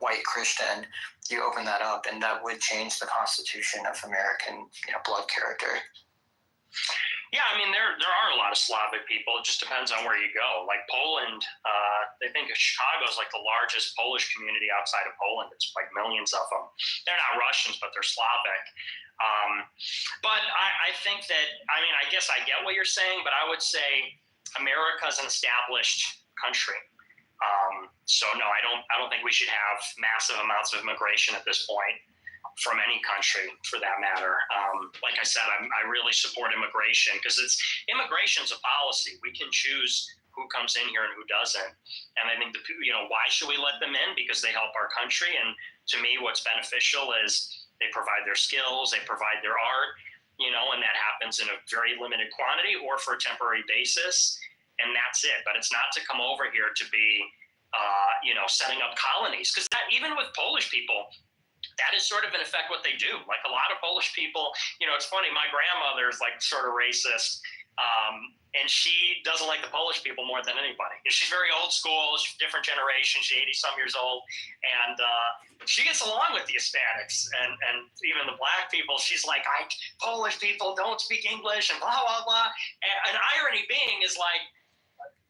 Speaker 6: white Christian, you open that up, and that would change the constitution of American, blood character.
Speaker 5: Yeah, I mean, there are a lot of Slavic people. It just depends on where you go. Like Poland, they think Chicago is like the largest Polish community outside of Poland. It's like millions of them. They're not Russians, but they're Slavic. But I think that, I guess I get what you're saying, but I would say America's an established country. So no, I don't think we should have massive amounts of immigration at this point from any country, for that matter. Like I said, I really support immigration because immigration's a policy. We can choose who comes in here and who doesn't. And I think why should we let them in? Because they help our country. And to me, what's beneficial is they provide their skills, they provide their art, and that happens in a very limited quantity or for a temporary basis. And that's it. But it's not to come over here to be, setting up colonies. Because even with Polish people, that is sort of in effect what they do. Like a lot of Polish people, it's funny, my grandmother is like sort of racist. And she doesn't like the Polish people more than anybody. She's very old school, she's different generation, she's 80-some years old. And she gets along with the Hispanics and even the black people. She's like, Polish people don't speak English and blah, blah, blah. And irony being is like,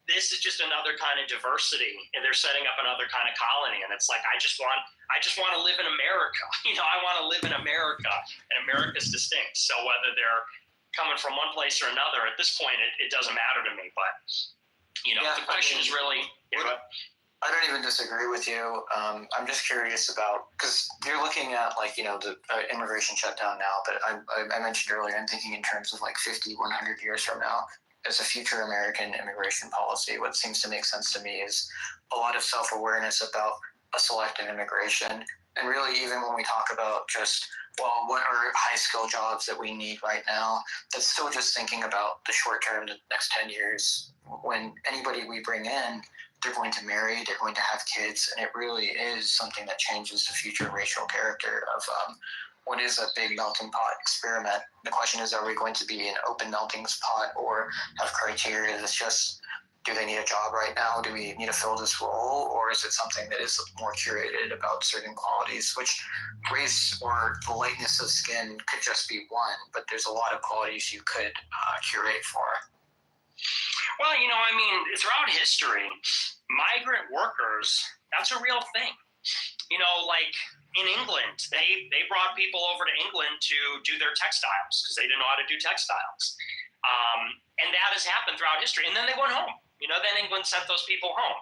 Speaker 5: this is just another kind of diversity, and they're setting up another kind of colony. And it's like, I just want to live in America. I want to live in America, and America's distinct. So whether they're coming from one place or another, at this point, it doesn't matter to me. But, the question is really,
Speaker 6: I don't even disagree with you. I'm just curious about, because you're looking at the immigration shutdown now, but I mentioned earlier, I'm thinking in terms of like 50, 100 years from now. As a future American immigration policy, what seems to make sense to me is a lot of self-awareness about a selective immigration. And really, even when we talk about just, what are high-skill jobs that we need right now, that's still just thinking about the short term, the next 10 years. When anybody we bring in, they're going to marry, they're going to have kids, and it really is something that changes the future racial character of what is a big melting pot experiment. The question is, are we going to be an open melting pot or have criteria that's just, do they need a job right now? Do we need to fill this role? Or is it something that is more curated about certain qualities, which race or the lightness of skin could just be one, but there's a lot of qualities you could curate for.
Speaker 5: Well, throughout history, migrant workers, that's a real thing. Like in England, they brought people over to England to do their textiles because they didn't know how to do textiles. And that has happened throughout history. And then they went home. Then England sent those people home.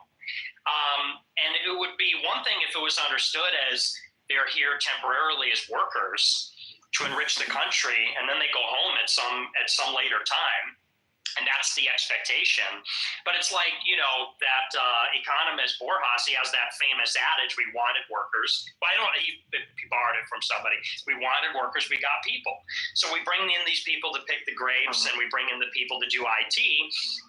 Speaker 5: And it would be one thing if it was understood as they're here temporarily as workers to enrich the country, and then they go home at some later time. And that's the expectation. But it's like, that economist Borjas, he has that famous adage, we wanted workers. Well, he borrowed it from somebody. We wanted workers, we got people. So we bring in these people to pick the grapes, and we bring in the people to do IT,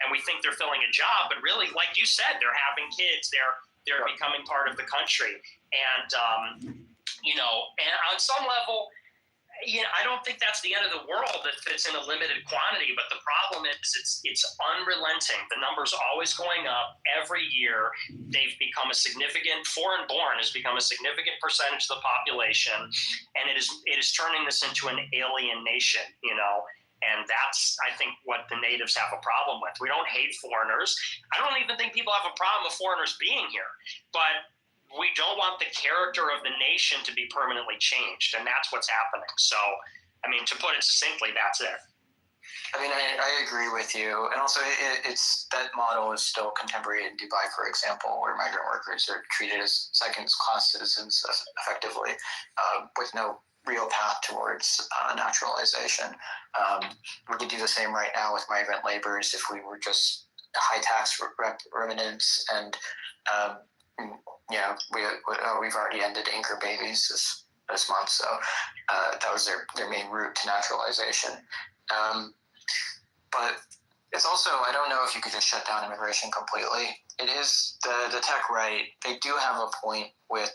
Speaker 5: and we think they're filling a job. But really, like you said, they're having kids, they're becoming part of the country. And, and on some level, I don't think that's the end of the world if it's in a limited quantity, but the problem is it's unrelenting. The number's always going up every year. They've become foreign born has become a significant percentage of the population, and it is turning this into an alien nation, and that's, I think, what the natives have a problem with. We don't hate foreigners. I don't even think people have a problem with foreigners being here, but we don't want the character of the nation to be permanently changed, and that's what's happening. So, I mean, to put it succinctly, that's it.
Speaker 6: I mean, I agree with you, and also it's that model is still contemporary in Dubai, for example, where migrant workers are treated as second-class citizens effectively, with no real path towards naturalization. We could do the same right now with migrant laborers if we were just high tax remnants, and we've already ended anchor babies this month, so that was their main route to naturalization. But it's also, I don't know if you could just shut down immigration completely. It is the tech right. They do have a point with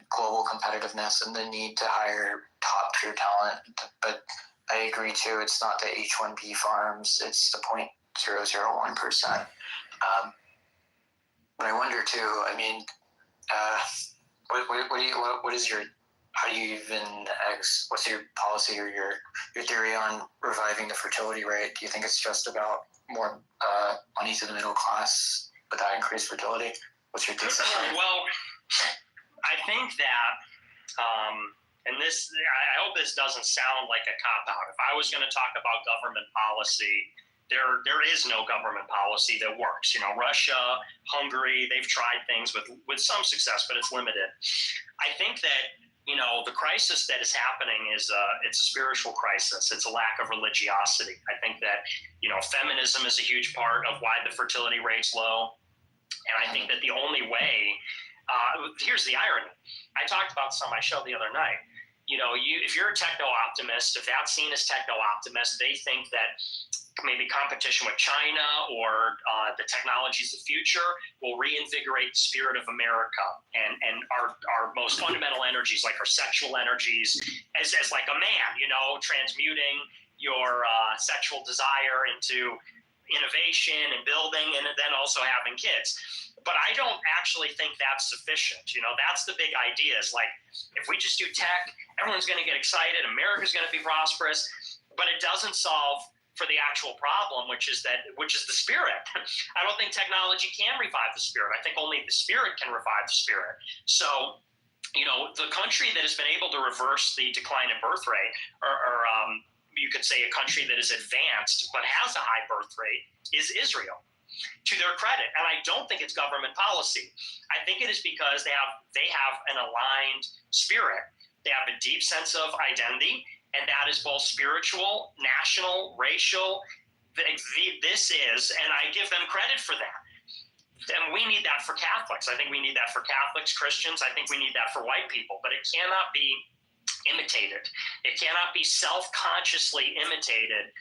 Speaker 6: global competitiveness and the need to hire top tier talent. But I agree too, it's not the H-1B farms. It's the 0.001%. But I wonder too, I mean, what's your policy or your theory on reviving the fertility rate? Do you think it's just about more money to the middle class without increased fertility? What's your thesis?
Speaker 5: Well, I think that, and this, I hope this doesn't sound like a cop-out. If I was going to talk about government policy, there is no government policy that works. You know, Russia, Hungary, they've tried things with some success, but it's limited. I think that, you know, the crisis that is happening is it's a spiritual crisis. It's a lack of religiosity. I think that, you know, feminism is a huge part of why the fertility rate's low. And I think that the only way, here's the irony. I talked about this on my show the other night. You know, if you're a techno-optimist, if that's seen as techno-optimist, they think that maybe competition with China or the technologies of the future will reinvigorate the spirit of America and our most fundamental energies, like our sexual energies, as like a man, you know, transmuting your sexual desire into innovation and building, and then also having kids. But I don't actually think that's sufficient. You know, that's the big idea, is like, if we just do tech, everyone's going to get excited, America's going to be prosperous, but it doesn't solve for the actual problem, which is the spirit. I don't think technology can revive the spirit. I think only the spirit can revive the spirit. So, you know, the country that has been able to reverse the decline in birth rate, or you could say a country that is advanced but has a high birth rate, is Israel, to their credit. And I don't think it's government policy. I think it is because they have an aligned spirit. They have a deep sense of identity, and that is both spiritual, national, racial. This is, and I give them credit for that. And we need that for Catholics. I think we need that for Catholics, Christians. I think we need that for white people. But it cannot be imitated. It cannot be self-consciously imitated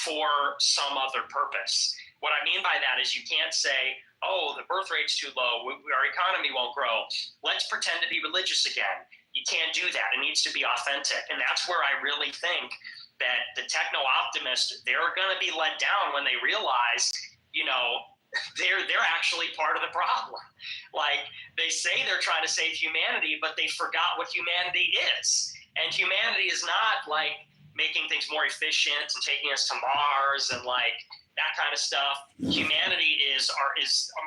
Speaker 5: for some other purpose. What I mean by that is you can't say, oh, the birth rate's too low, our economy won't grow, let's pretend to be religious again. You can't do that. It needs to be authentic. And that's where I really think that the techno-optimists, they're going to be let down when they realize, you know, they're actually part of the problem. Like, they say they're trying to save humanity, but they forgot what humanity is. And humanity is not like making things more efficient and taking us to Mars and like that kind of stuff. Humanity is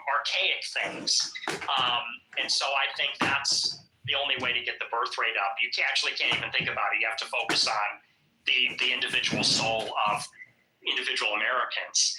Speaker 5: archaic things. And so I think that's the only way to get the birth rate up. You actually can't even think about it. You have to focus on the individual soul of individual Americans.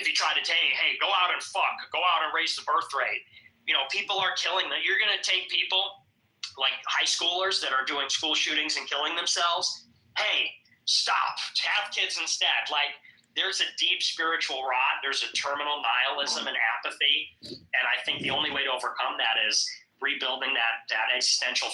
Speaker 5: If you try to say, hey, go out and fuck, go out and raise the birth rate, you know, people are killing them. You're going to take people like high schoolers that are doing school shootings and killing themselves. Hey, stop, have kids instead. Like, there's a deep spiritual rot. There's a terminal nihilism and apathy. And I think the only way to overcome that is rebuilding that existential